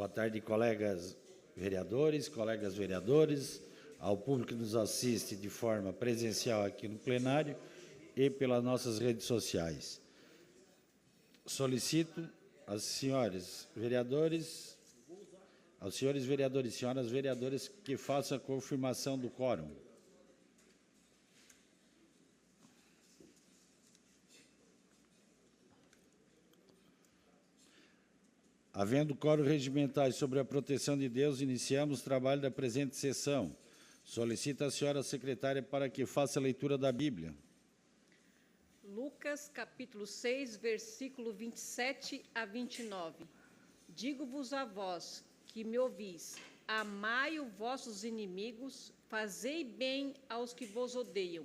Boa tarde, colegas vereadores, ao público que nos assiste de forma presencial aqui no plenário e pelas nossas redes sociais. Solicito aos senhores vereadores e senhoras vereadoras que façam a confirmação do quórum. Havendo quórum regimental sobre a proteção de Deus, iniciamos o trabalho da presente sessão. Solicito a senhora secretária para que faça a leitura da Bíblia. Lucas, capítulo 6, versículo 27 a 29. Digo-vos a vós, que me ouvis, amai os vossos inimigos, fazei bem aos que vos odeiam,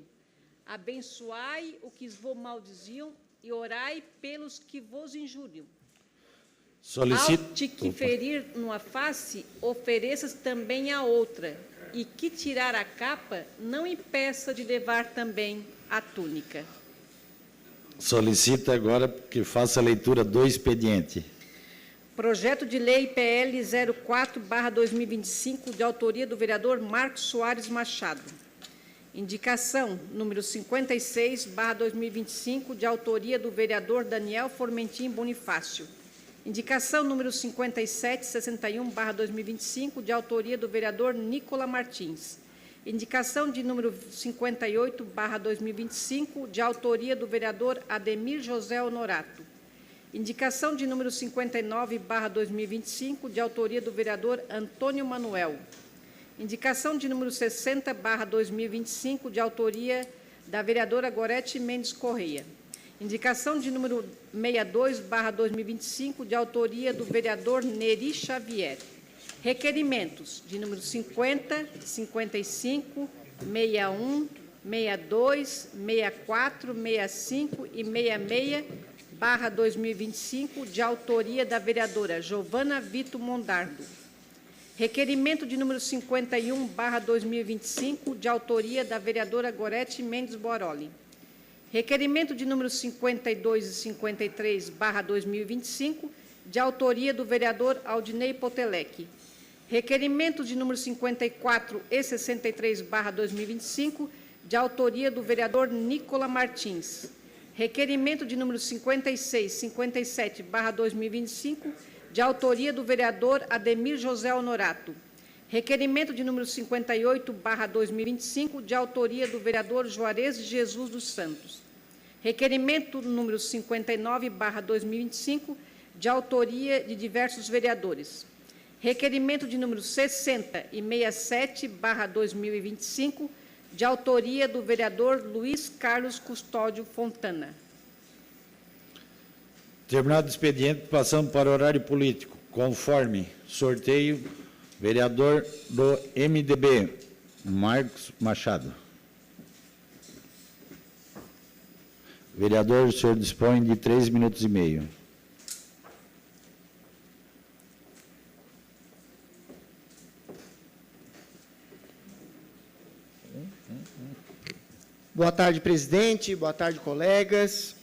abençoai os que vos maldiziam e orai pelos que vos injuriam. Solicito... Ao te que ferir numa face, ofereças também a outra, e que tirar a capa, não impeça de levar também a túnica. Solicito agora que faça a leitura do expediente. Projeto de Lei PL 04/2025, de autoria do vereador Marcos Soares Machado. Indicação número 56/2025, de autoria do vereador Daniel Formentin Bonifácio. Indicação número 5761/2025, de autoria do vereador Nicola Martins. Indicação de número 58/2025, de autoria do vereador Ademir José Honorato. Indicação de número 59/2025, de autoria do vereador Antônio Manuel. Indicação de número 60/2025, de autoria da vereadora Gorete Mendes Correia. Indicação de número 62/2025, de autoria do vereador Neri Xavier. Requerimentos de número 50, 55, 61, 62, 64, 65 e 66/2025, de autoria da vereadora Giovana Vito Mondardo. Requerimento de número 51/2025, de autoria da vereadora Gorete Mendes Boroli. Requerimento de número 52 e 53/2025, de autoria do vereador Aldinei Potelec. Requerimento de número 54 e 63/2025, de autoria do vereador Nicola Martins. Requerimento de número 56 e 57/2025, de autoria do vereador Ademir José Honorato. Requerimento de número 58/2025, de autoria do vereador Juarez de Jesus dos Santos. Requerimento número 59/2025, de autoria de diversos vereadores. Requerimento de número 60 e 67/2025, de autoria do vereador Luiz Carlos Custódio Fontana. Terminado o expediente, passamos para o horário político. Conforme sorteio, vereador do MDB, Marcos Machado. Vereador, o senhor dispõe de 3 minutos e meio. Boa tarde, presidente. Boa tarde, colegas.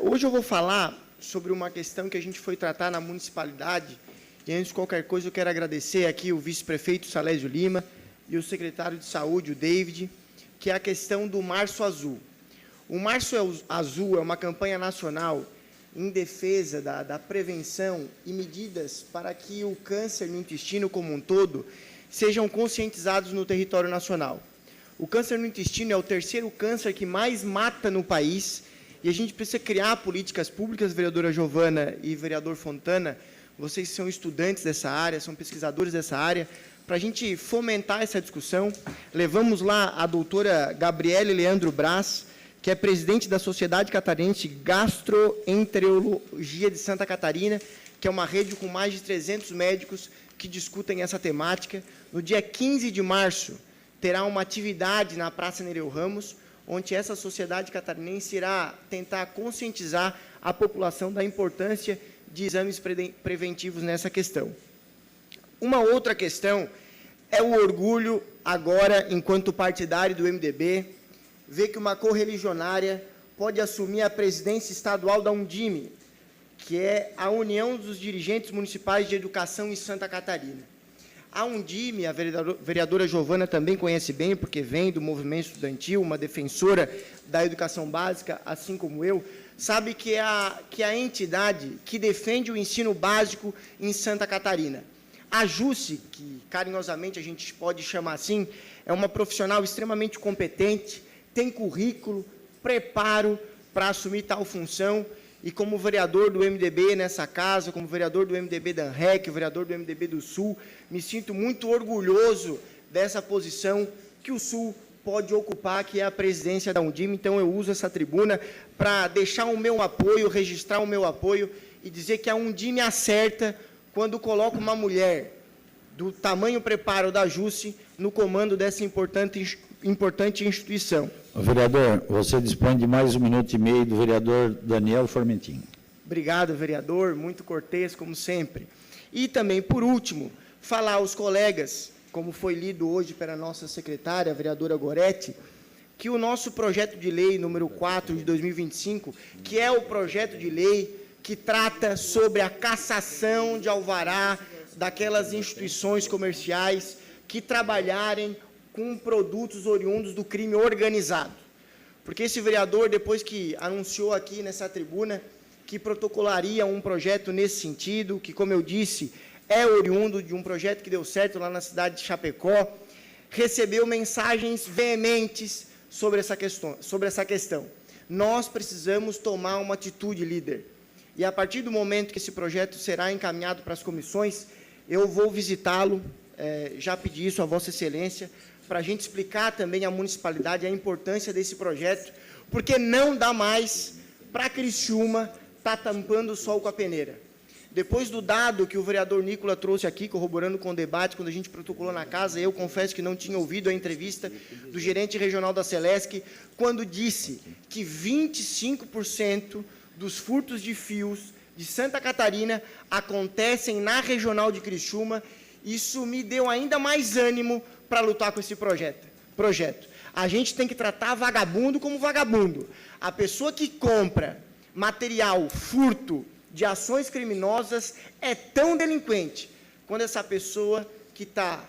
Hoje eu vou falar sobre uma questão que a gente foi tratar na municipalidade. E, antes de qualquer coisa, eu quero agradecer aqui o vice-prefeito Salésio Lima e o secretário de Saúde, o David, que é a questão do Março Azul. O Março Azul é uma campanha nacional em defesa da prevenção e medidas para que o câncer no intestino como um todo sejam conscientizados no território nacional. O câncer no intestino é o terceiro câncer que mais mata no país e a gente precisa criar políticas públicas, vereadora Giovana e vereador Fontana, vocês são estudantes dessa área, são pesquisadores dessa área, para a gente fomentar essa discussão. Levamos lá a doutora Gabriele Leandro Braz, que é presidente da Sociedade Catarinense de Gastroenterologia de Santa Catarina, que é uma rede com mais de 300 médicos que discutem essa temática. No dia 15 de março, terá uma atividade na Praça Nereu Ramos, onde essa sociedade catarinense irá tentar conscientizar a população da importância de exames preventivos nessa questão. Uma outra questão é o orgulho, agora, enquanto partidário do MDB, ver que uma correligionária pode assumir a presidência estadual da Undime, que é a União dos Dirigentes Municipais de Educação em Santa Catarina. A Undime, a vereadora Giovana também conhece bem, porque vem do movimento estudantil, uma defensora da educação básica, assim como eu, sabe que é a entidade que defende o ensino básico em Santa Catarina. A Jusce, que carinhosamente a gente pode chamar assim, é uma profissional extremamente competente, tem currículo, preparo para assumir tal função, e como vereador do MDB nessa casa, como vereador do MDB da ANREC, vereador do MDB do Sul, me sinto muito orgulhoso dessa posição que o Sul pode ocupar, que é a presidência da Undime. Então, eu uso essa tribuna para deixar o meu apoio, registrar o meu apoio e dizer que a Undime acerta quando coloca uma mulher do tamanho preparo da Jusce no comando dessa importante instituição. Vereador, você dispõe de mais 1 minuto e meio do vereador Daniel Formentin. Obrigado, vereador, muito cortês, como sempre. E também, por último, falar aos colegas, como foi lido hoje pela nossa secretária, a vereadora Goretti, que o nosso projeto de lei número 4 de 2025, que é o projeto de lei que trata sobre a cassação de alvará daquelas instituições comerciais que trabalharem com produtos oriundos do crime organizado. Porque esse vereador, depois que anunciou aqui nessa tribuna que protocolaria um projeto nesse sentido, que, como eu disse, é oriundo de um projeto que deu certo lá na cidade de Chapecó, recebeu mensagens veementes sobre essa questão. Nós precisamos tomar uma atitude, líder. E, a partir do momento que esse projeto será encaminhado para as comissões, eu vou visitá-lo, já pedi isso a Vossa Excelência, para a gente explicar também à municipalidade a importância desse projeto, porque não dá mais para Criciúma estar tampando o sol com a peneira. Depois do dado que o vereador Nicola trouxe aqui, corroborando com o debate, quando a gente protocolou na casa, eu confesso que não tinha ouvido a entrevista do gerente regional da Celesc, quando disse que 25% dos furtos de fios de Santa Catarina acontecem na regional de Criciúma. Isso me deu ainda mais ânimo para lutar com esse projeto. A gente tem que tratar vagabundo como vagabundo. A pessoa que compra material, furto de ações criminosas é tão delinquente quanto essa pessoa que está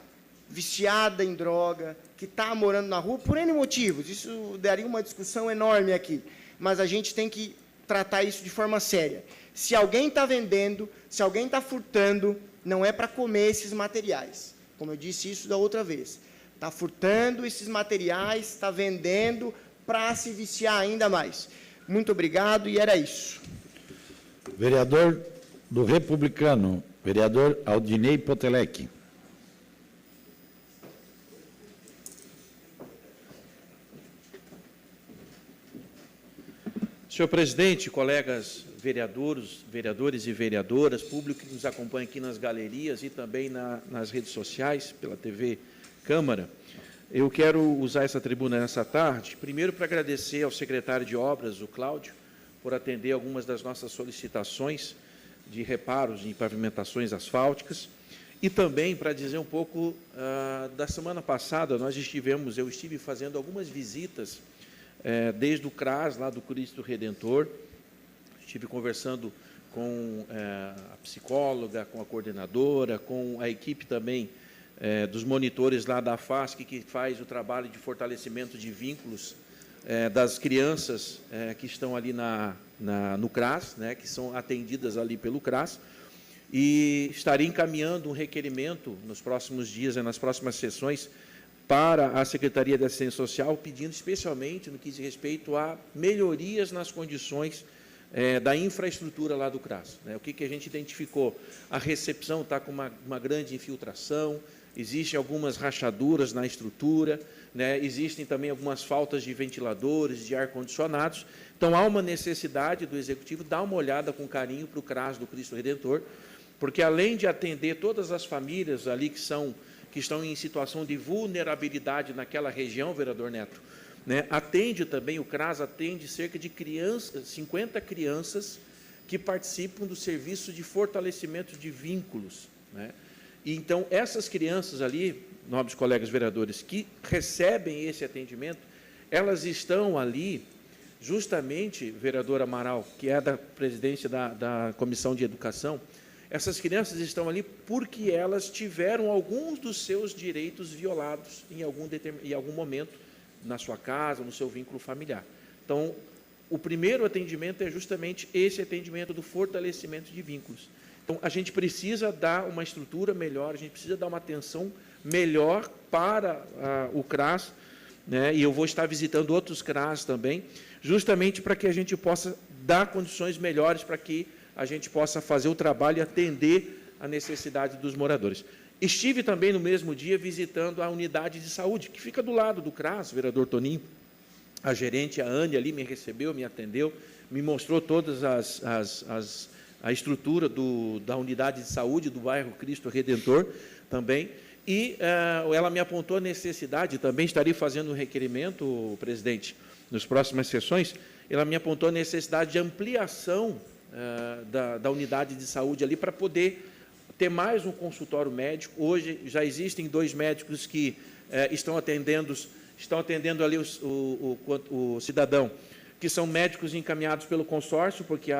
viciada em droga, que está morando na rua, por N motivos. Isso daria uma discussão enorme aqui. Mas a gente tem que tratar isso de forma séria. Se alguém está vendendo, se alguém está furtando, não é para comer esses materiais. Como eu disse isso da outra vez. Está furtando esses materiais, está vendendo para se viciar ainda mais. Muito obrigado, e era isso. Vereador do Republicano, vereador Aldinei Potelec. Senhor presidente, colegas vereadores e vereadoras, público que nos acompanha aqui nas galerias e também nas redes sociais, pela TV Câmara, eu quero usar essa tribuna nessa tarde, primeiro para agradecer ao secretário de Obras, o Cláudio, por atender algumas das nossas solicitações de reparos em pavimentações asfálticas, e também para dizer um pouco da semana passada, eu estive fazendo algumas visitas, desde o CRAS, lá do Cristo Redentor, estive conversando com a psicóloga, com a coordenadora, com a equipe também dos monitores lá da FASC, que faz o trabalho de fortalecimento de vínculos das crianças que estão ali no CRAS, que são atendidas ali pelo CRAS, e estarei encaminhando um requerimento nos próximos dias, nas próximas sessões, para a Secretaria de Assistência Social, pedindo especialmente no que diz respeito a melhorias nas condições da infraestrutura lá do CRAS. O que a gente identificou? A recepção está com uma grande infiltração, existem algumas rachaduras na estrutura, existem também algumas faltas de ventiladores, de ar-condicionados. Então, há uma necessidade do Executivo dar uma olhada com carinho para o CRAS do Cristo Redentor, porque, além de atender todas as famílias ali que estão em situação de vulnerabilidade naquela região, vereador Neto, atende também, o CRAS atende cerca de 50 crianças que participam do serviço de fortalecimento de vínculos. E, então, essas crianças ali, nobres colegas vereadores, que recebem esse atendimento, elas estão ali justamente, vereador Amaral, que é da presidência da Comissão de Educação, essas crianças estão ali porque elas tiveram alguns dos seus direitos violados em algum momento, na sua casa, no seu vínculo familiar. Então, o primeiro atendimento é justamente esse atendimento do fortalecimento de vínculos. Então, a gente precisa dar uma estrutura melhor, a gente precisa dar uma atenção melhor para o CRAS, né? E eu vou estar visitando outros CRAS também, justamente para que a gente possa dar condições melhores para que a gente possa fazer o trabalho e atender a necessidade dos moradores. Estive também no mesmo dia visitando a unidade de saúde, que fica do lado do CRAS, vereador Toninho. A gerente, a Anne, ali me recebeu, me atendeu, me mostrou todas a estrutura da unidade de saúde do bairro Cristo Redentor também, e ela me apontou a necessidade, também estarei fazendo um requerimento, presidente, nas próximas sessões, ela me apontou a necessidade de ampliação da unidade de saúde ali, para poder ter mais um consultório médico. Hoje já existem 2 médicos que estão atendendo ali o cidadão, que são médicos encaminhados pelo consórcio, porque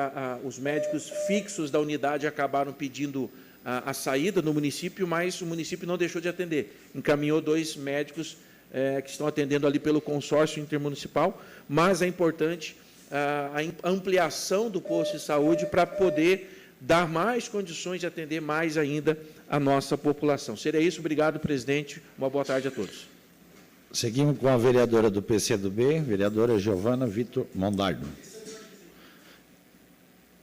os médicos fixos da unidade acabaram pedindo a saída no município, mas o município não deixou de atender. Encaminhou 2 médicos que estão atendendo ali pelo consórcio intermunicipal, mas é importante a ampliação do posto de saúde para poder dar mais condições de atender mais ainda a nossa população. Seria isso. Obrigado, presidente. Uma boa tarde a todos. Seguimos com a vereadora do PCdoB, vereadora Giovana Vitor Mondardo.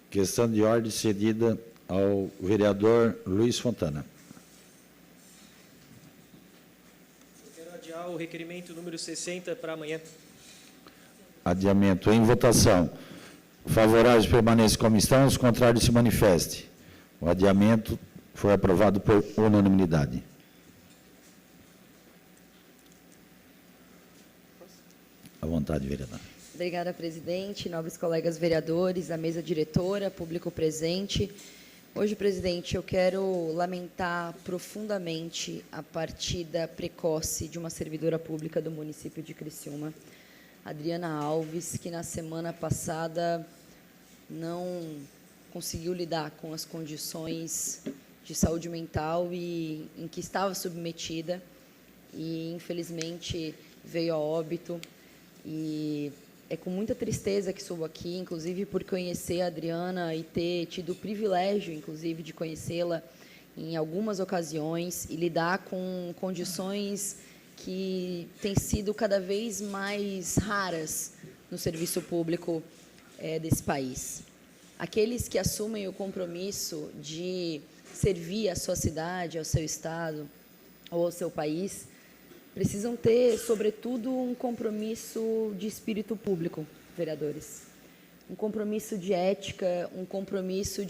Questão de ordem cedida ao vereador Luiz Fontana. Eu quero adiar o requerimento número 60 para amanhã. Adiamento em votação. Favoráveis permaneçam como estão, os contrários se manifestem. O adiamento foi aprovado por unanimidade. À vontade, vereador. Obrigada, presidente, nobres colegas vereadores, a mesa diretora, público presente. Hoje, presidente, eu quero lamentar profundamente a partida precoce de uma servidora pública do município de Criciúma, Adriana Alves, que na semana passada não conseguiu lidar com as condições de saúde mental em que estava submetida e, infelizmente, veio a óbito. E é com muita tristeza que subo aqui, inclusive por conhecer a Adriana e ter tido o privilégio, inclusive, de conhecê-la em algumas ocasiões e lidar com condições que têm sido cada vez mais raras no serviço público desse país. Aqueles que assumem o compromisso de servir a sua cidade, ao seu estado ou ao seu país, precisam ter, sobretudo, um compromisso de espírito público, vereadores. Um compromisso de ética, um compromisso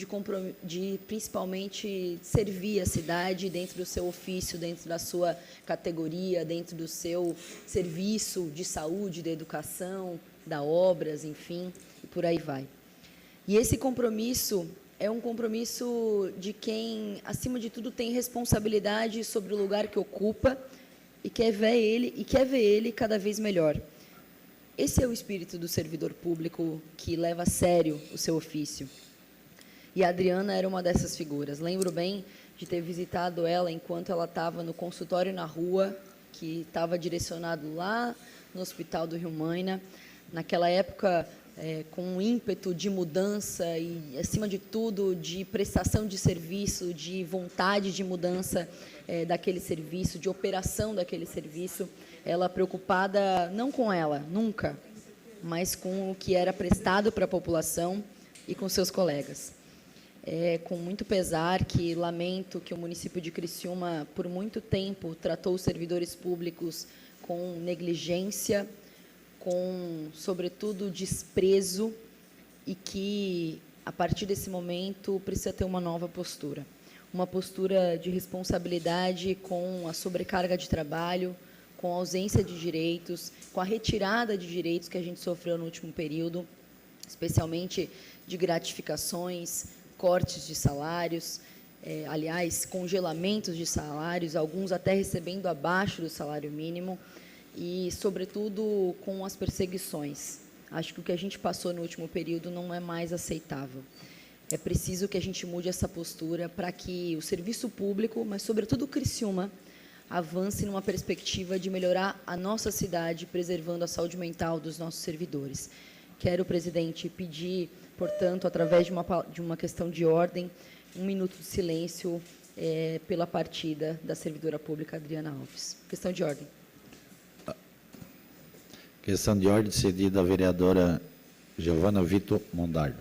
de principalmente servir a cidade dentro do seu ofício, dentro da sua categoria, dentro do seu serviço de saúde, de educação, da obras, enfim, e por aí vai. E esse compromisso é um compromisso de quem, acima de tudo, tem responsabilidade sobre o lugar que ocupa e quer ver ele cada vez melhor. Esse é o espírito do servidor público que leva a sério o seu ofício. E a Adriana era uma dessas figuras. Lembro bem de ter visitado ela enquanto ela estava no consultório na rua, que estava direcionado lá no Hospital do Rio Maina. Naquela época, com um ímpeto de mudança e, acima de tudo, de prestação de serviço, de vontade de mudança daquele serviço, de operação daquele serviço, ela preocupada não com ela, nunca, mas com o que era prestado para a população e com seus colegas. É com muito pesar que lamento que o município de Criciúma, por muito tempo, tratou os servidores públicos com negligência, com, sobretudo, desprezo, e que, a partir desse momento, precisa ter uma nova postura. Uma postura de responsabilidade com a sobrecarga de trabalho, com a ausência de direitos, com a retirada de direitos que a gente sofreu no último período, especialmente de gratificações, cortes de salários, aliás, congelamentos de salários, alguns até recebendo abaixo do salário mínimo, e, sobretudo, com as perseguições Acho que o que a gente passou no último período não é mais aceitável. É preciso que a gente mude essa postura para que o serviço público, mas, sobretudo, o Criciúma, avance numa perspectiva de melhorar a nossa cidade, preservando a saúde mental dos nossos servidores. Quero, presidente, pedir, portanto, através de uma questão de ordem, 1 minuto de silêncio pela partida da servidora pública Adriana Alves. Questão de ordem. Questão de ordem cedida à vereadora Giovana Vitor Mondardo.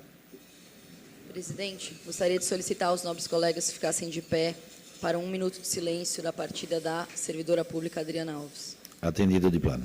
Presidente, gostaria de solicitar aos nobres colegas que ficassem de pé para 1 minuto de silêncio da partida da servidora pública Adriana Alves. Atendido de plano.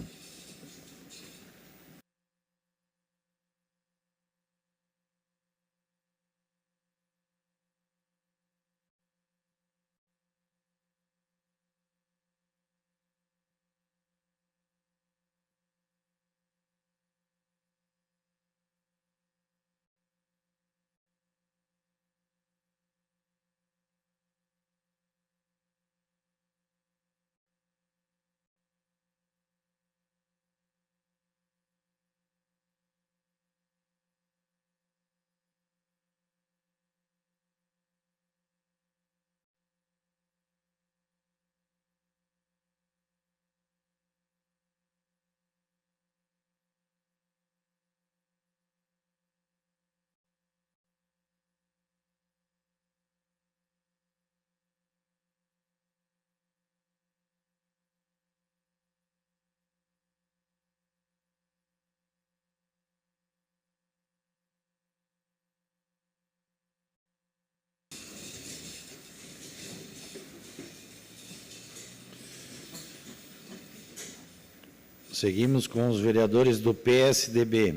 Seguimos com os vereadores do PSDB.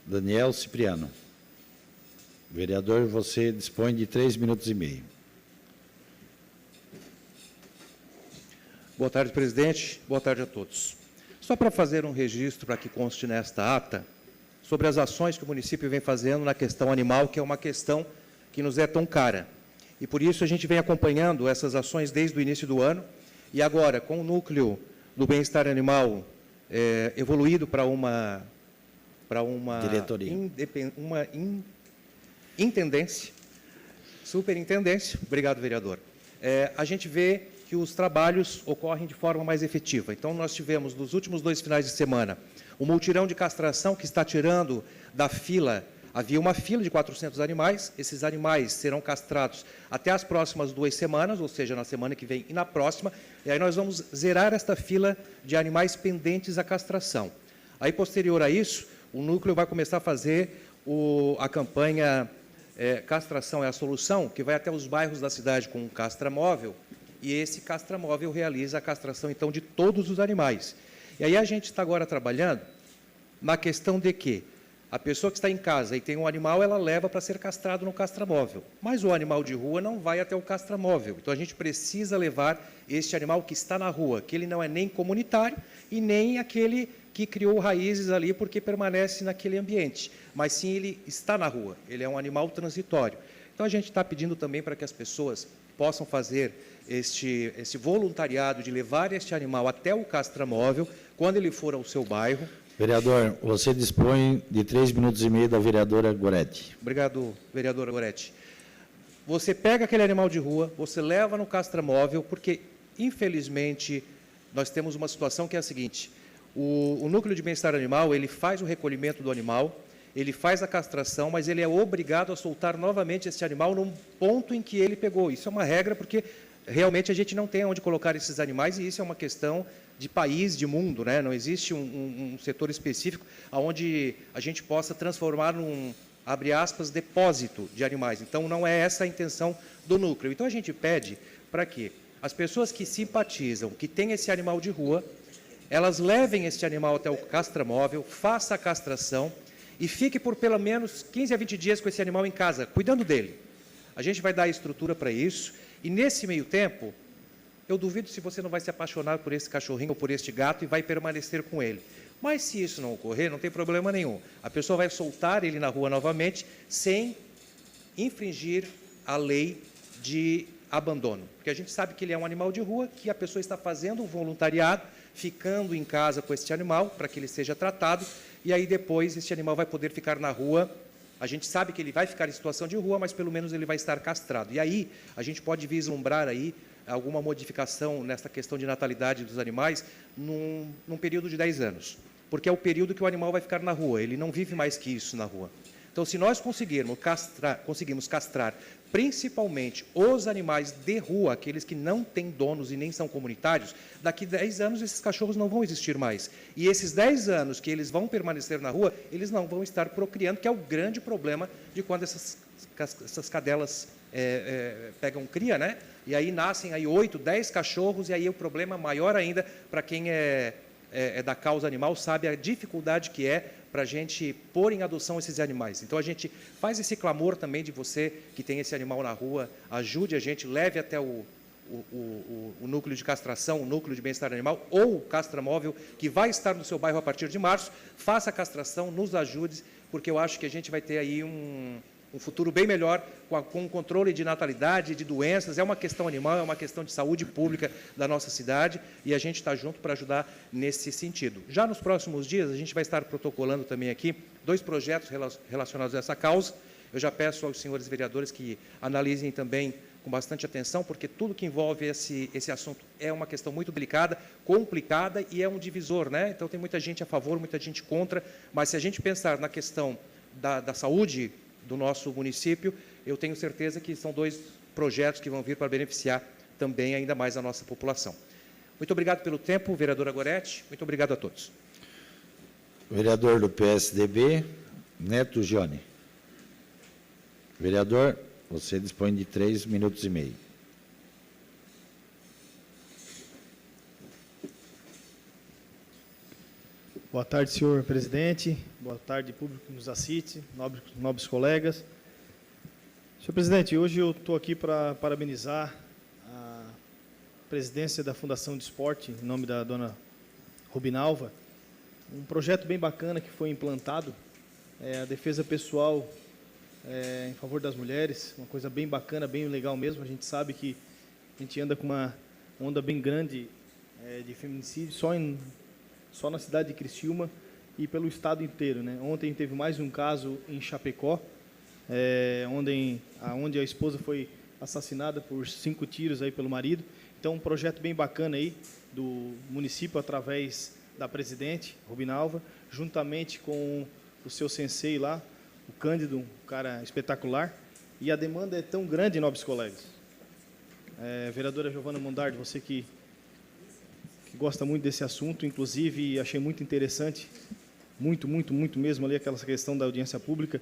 Daniel Cipriano. Vereador, você dispõe de 3 minutos e meio. Boa tarde, presidente. Boa tarde a todos. Só para fazer um registro, para que conste nesta ata, sobre as ações que o município vem fazendo na questão animal, que é uma questão que nos é tão cara. E, por isso, a gente vem acompanhando essas ações desde o início do ano, e agora, com o núcleo do bem-estar animal evoluído para uma diretoria, uma intendência, superintendência, obrigado, vereador, a gente vê que os trabalhos ocorrem de forma mais efetiva. Então, nós tivemos, nos últimos 2 finais de semana, um multirão de castração que está tirando da fila. Havia uma fila de 400 animais, esses animais serão castrados até as próximas 2 semanas, ou seja, na semana que vem e na próxima, e aí nós vamos zerar esta fila de animais pendentes à castração. Aí, posterior a isso, o núcleo vai começar a fazer a campanha Castração é a Solução, que vai até os bairros da cidade com um castramóvel, e esse castramóvel realiza a castração, então, de todos os animais. E aí a gente está agora trabalhando na questão de que a pessoa que está em casa e tem um animal, ela leva para ser castrado no castramóvel. Mas o animal de rua não vai até o castramóvel. Então, a gente precisa levar este animal que está na rua, que ele não é nem comunitário e nem aquele que criou raízes ali porque permanece naquele ambiente. Mas sim, ele está na rua, ele é um animal transitório. Então, a gente está pedindo também para que as pessoas possam fazer esse voluntariado de levar este animal até o castramóvel, quando ele for ao seu bairro. Vereador, você dispõe de 3 minutos e meio da vereadora Goretti. Obrigado, vereadora Goretti. Você pega aquele animal de rua, você leva no castramóvel, porque, infelizmente, nós temos uma situação que é a seguinte: o núcleo de bem-estar animal, ele faz o recolhimento do animal, ele faz a castração, mas ele é obrigado a soltar novamente esse animal num ponto em que ele pegou. Isso é uma regra, porque realmente a gente não tem onde colocar esses animais, e isso é uma questão de país, de mundo, né? Não existe um setor específico onde a gente possa transformar num, abre aspas, depósito de animais. Então, não é essa a intenção do núcleo. Então, a gente pede para que as pessoas que simpatizam, que têm esse animal de rua, elas levem esse animal até o castramóvel, faça a castração e fique por pelo menos 15 a 20 dias com esse animal em casa, cuidando dele. A gente vai dar a estrutura para isso, e nesse meio tempo, eu duvido se você não vai se apaixonar por esse cachorrinho ou por este gato e vai permanecer com ele. Mas se isso não ocorrer, não tem problema nenhum. A pessoa vai soltar ele na rua novamente, sem infringir a lei de abandono. Porque a gente sabe que ele é um animal de rua, que a pessoa está fazendo um voluntariado, ficando em casa com este animal, para que ele seja tratado, e aí depois esse animal vai poder ficar na rua. A gente sabe que ele vai ficar em situação de rua, mas pelo menos ele vai estar castrado. E aí a gente pode vislumbrar aí alguma modificação nessa questão de natalidade dos animais num período de 10 anos, porque é o período que o animal vai ficar na rua, ele não vive mais que isso na rua. Então, se nós conseguimos castrar principalmente os animais de rua, aqueles que não têm donos e nem são comunitários, daqui 10 anos esses cachorros não vão existir mais. E esses 10 anos que eles vão permanecer na rua, eles não vão estar procriando, que é o grande problema de quando essas cadelas pegam cria, né? E aí nascem aí 8, 10 cachorros, e aí o problema maior ainda, para quem é da causa animal, sabe a dificuldade que é para a gente pôr em adoção esses animais. Então, a gente faz esse clamor também de você que tem esse animal na rua, ajude a gente, leve até o núcleo de castração, o núcleo de bem-estar animal, ou o castramóvel, que vai estar no seu bairro a partir de março, faça a castração, nos ajude, porque eu acho que a gente vai ter aí um futuro bem melhor com o controle de natalidade, de doenças. É uma questão animal, é uma questão de saúde pública da nossa cidade, e a gente está junto para ajudar nesse sentido. Já nos próximos dias, a gente vai estar protocolando também aqui 2 projetos relacionados a essa causa. Eu já peço aos senhores vereadores que analisem também com bastante atenção, porque tudo que envolve esse assunto é uma questão muito delicada, complicada, e é um divisor, né? Então, tem muita gente a favor, muita gente contra, mas se a gente pensar na questão da saúde do nosso município, eu tenho certeza que são 2 projetos que vão vir para beneficiar também ainda mais a nossa população. Muito obrigado pelo tempo, vereadora Goretti. Muito obrigado a todos. Vereador do PSDB, Neto Gione. Vereador, você dispõe de 3 minutos e meio. Boa tarde, senhor presidente. Boa tarde, público que nos assiste, nobres colegas. Senhor presidente, hoje eu estou aqui para parabenizar a presidência da Fundação de Esporte, em nome da dona Rubinalva. Um projeto bem bacana que foi implantado, a defesa pessoal em favor das mulheres, uma coisa bem bacana, bem legal mesmo. A gente sabe que a gente anda com uma onda bem grande de feminicídio, só na cidade de Criciúma e pelo estado inteiro, né? Ontem teve mais um caso em Chapecó, onde a esposa foi assassinada por 5 tiros aí pelo marido. Então, um projeto bem bacana aí do município, através da presidente, Rubinalva, juntamente com o seu sensei lá, o Cândido, um cara espetacular. E a demanda é tão grande, nobres colegas. Vereadora Giovana Mondardi, você que gosta muito desse assunto, inclusive achei muito interessante, muito mesmo ali aquela questão da audiência pública.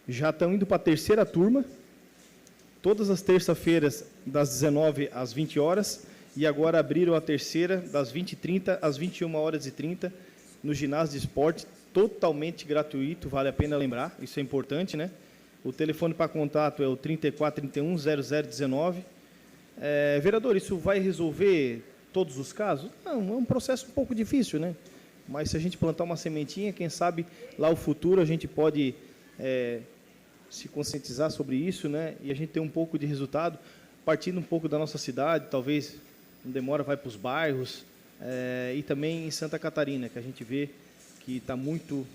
Já estão indo para a 3ª turma, todas as terças-feiras, das 19 às 20 horas, e agora abriram a 3ª, das 20h30 às 21h30, no ginásio de esporte, totalmente gratuito, vale a pena lembrar, isso é importante, né? O telefone para contato é o 3431-0019. Vereador, isso vai resolver todos os casos? Não, é um processo um pouco difícil, né? Mas se a gente plantar uma sementinha, quem sabe lá o futuro a gente pode se conscientizar sobre isso, né? E a gente ter um pouco de resultado, partindo um pouco da nossa cidade, talvez não demora, vai para os bairros, e também em Santa Catarina, que a gente vê que está muito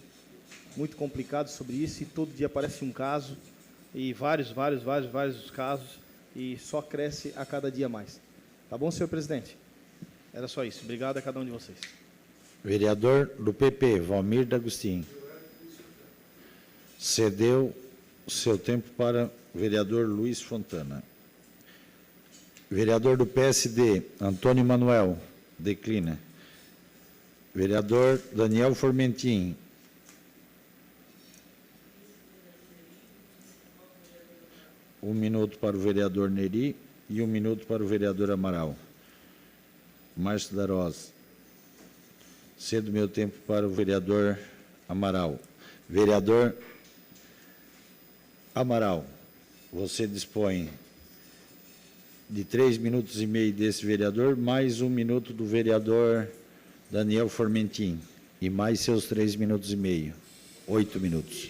complicado sobre isso, e todo dia aparece um caso, e vários casos, e só cresce a cada dia mais. Tá bom, senhor presidente? Era só isso. Obrigado a cada um de vocês. Vereador do PP, Valmir D'Agostinho. Cedeu o seu tempo para o vereador Luiz Fontana. Vereador do PSD, Antônio Manuel, declina. Vereador Daniel Formentin. Um minuto para o vereador Neri e 1 minuto para o vereador Amaral. Márcio da Rosa. Cedo meu tempo para o vereador Amaral. Vereador Amaral, você dispõe de 3 minutos e meio desse vereador, mais 1 minuto do vereador Daniel Formentin, e mais seus 3 minutos e meio. 8 minutos.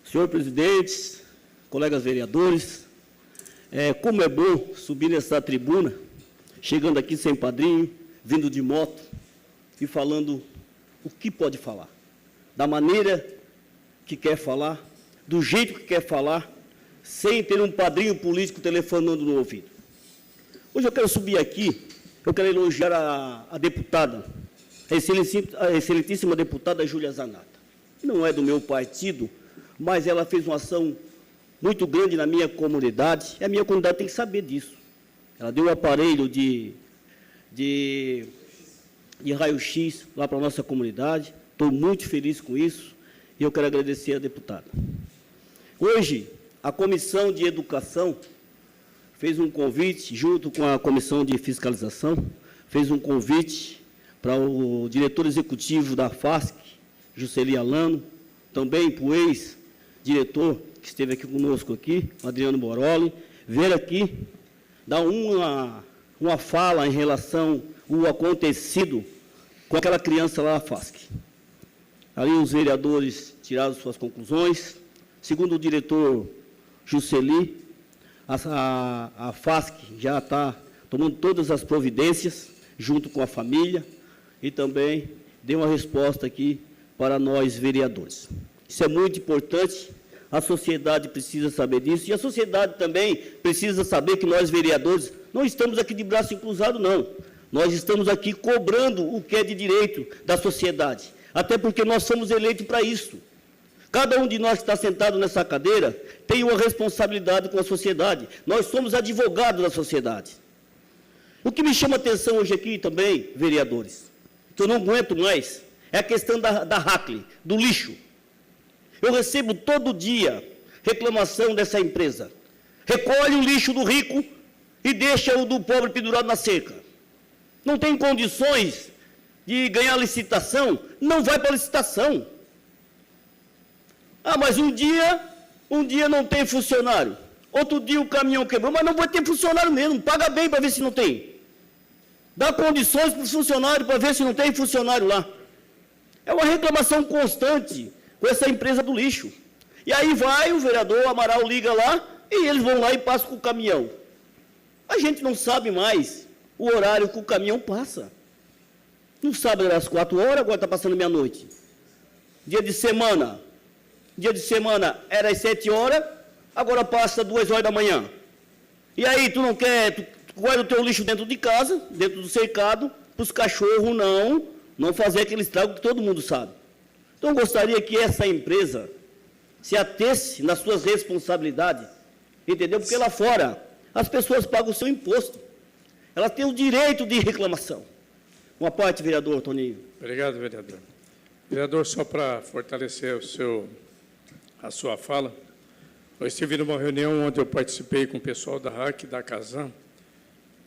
Senhor presidente, colegas vereadores, Como é bom subir nessa tribuna, chegando aqui sem padrinho, vindo de moto e falando o que pode falar, da maneira que quer falar, do jeito que quer falar, sem ter um padrinho político telefonando no ouvido. Hoje eu quero subir aqui, eu quero elogiar a deputada, a excelentíssima deputada Júlia Zanata. Não é do meu partido, mas ela fez uma ação muito grande na minha comunidade, e a minha comunidade tem que saber disso. Ela deu um aparelho de raio-x lá para a nossa comunidade, estou muito feliz com isso, e eu quero agradecer à deputada. Hoje, a Comissão de Educação fez um convite, junto com a Comissão de Fiscalização, fez um convite para o diretor executivo da FASC, Jusceli Alano, também para o ex-diretor que esteve aqui conosco aqui, Adriano Boroli, vir aqui dar uma fala em relação ao acontecido com aquela criança lá na FASC. Ali os vereadores tiraram suas conclusões. Segundo o diretor Jusceli, a FASC já está tomando todas as providências, junto com a família, e também deu uma resposta aqui para nós, vereadores. Isso é muito importante, a sociedade precisa saber disso, e a sociedade também precisa saber que nós, vereadores, não estamos aqui de braço cruzado, não. Nós estamos aqui cobrando o que é de direito da sociedade, até porque nós somos eleitos para isso. Cada um de nós que está sentado nessa cadeira tem uma responsabilidade com a sociedade. Nós somos advogados da sociedade. O que me chama a atenção hoje aqui também, vereadores, que eu não aguento mais, é a questão da Hackley, do lixo. Eu recebo todo dia reclamação dessa empresa. Recolhe o lixo do rico e deixa o do pobre pendurado na cerca. Não tem condições de ganhar licitação, não vai para a licitação. Ah, mas um dia não tem funcionário. Outro dia o caminhão quebrou, mas não vai ter funcionário mesmo. Paga bem para ver se não tem. Dá condições para os funcionários para ver se não tem funcionário lá. É uma reclamação constante com essa empresa do lixo. E aí vai, o vereador Amaral liga lá, e eles vão lá e passam com o caminhão. A gente não sabe mais o horário que o caminhão passa. Não sabe, era às 4 horas, agora está passando meia-noite. Dia de semana era às 7 horas, agora passa 2 horas da manhã. E aí, tu não quer, tu guarda o teu lixo dentro de casa, dentro do cercado, para os cachorros não fazer aquele estrago que todo mundo sabe. Então, eu gostaria que essa empresa se atesse nas suas responsabilidades, entendeu? Porque lá fora, as pessoas pagam o seu imposto. Elas têm o direito de reclamação. Uma parte, vereador Toninho. Obrigado, vereador. Vereador, só para fortalecer a sua fala, eu estive numa reunião onde eu participei com o pessoal da RAC, da Casan,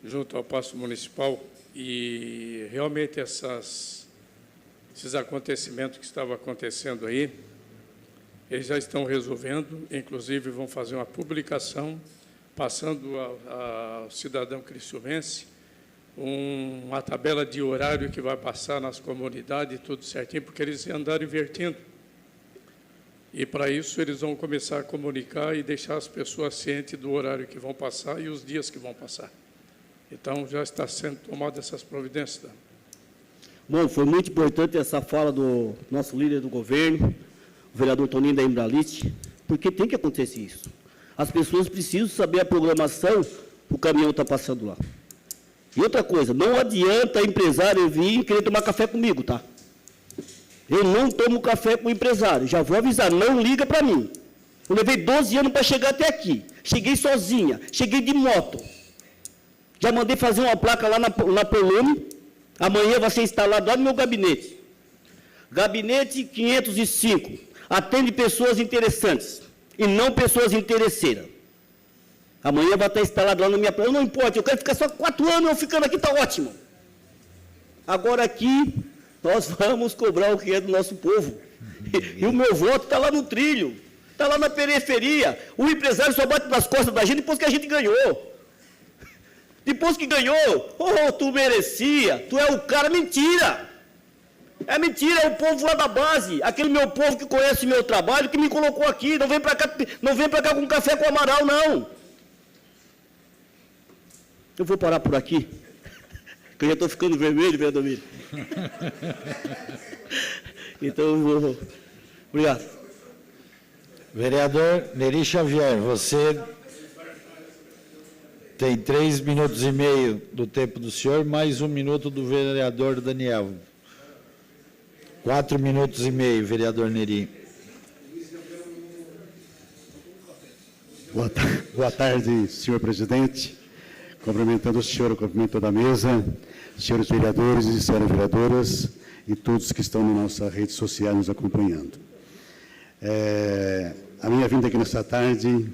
junto ao Paço Municipal, e realmente esses acontecimentos que estavam acontecendo aí, eles já estão resolvendo, inclusive vão fazer uma publicação, passando ao cidadão criciumense uma tabela de horário que vai passar nas comunidades, tudo certinho, porque eles andaram invertendo. E, para isso, eles vão começar a comunicar e deixar as pessoas cientes do horário que vão passar e os dias que vão passar. Então, já está sendo tomada essas providências. Tá? Bom, foi muito importante essa fala do nosso líder do governo, o vereador Toninho da Embralite, porque tem que acontecer isso. As pessoas precisam saber a programação que o caminhão está passando lá. E outra coisa, não adianta empresário vir querer tomar café comigo, tá? Eu não tomo café com o empresário, já vou avisar, não liga para mim. Eu levei 12 anos para chegar até aqui, cheguei sozinha, cheguei de moto. Já mandei fazer uma placa lá na Polônia, amanhã vai ser instalado lá no meu gabinete. Gabinete 505, atende pessoas interessantes e não pessoas interesseiras. Amanhã vai estar instalado lá na minha placa, não importa, eu quero ficar só 4 anos, eu ficando aqui está ótimo. Agora aqui, nós vamos cobrar o que é do nosso povo. E o meu voto está lá no trilho, está lá na periferia. O empresário só bate nas costas da gente depois que a gente ganhou. Depois que ganhou, tu merecia, tu é o cara, mentira. É mentira, é o povo lá da base, aquele meu povo que conhece o meu trabalho, que me colocou aqui, não vem para cá com café com Amaral, não. Eu vou parar por aqui, que eu já estou ficando vermelho, vereador Miri. Então, eu vou... Obrigado. Vereador Neri Xavier, você tem 3 minutos e meio do tempo do senhor, mais 1 minuto do vereador Daniel. 4 minutos e meio, vereador Neri. Boa tarde, senhor presidente. Cumprimentando o senhor, cumprimento toda a mesa, senhores vereadores e senhoras vereadoras e todos que estão na nossa rede social nos acompanhando. A minha vinda aqui nessa tarde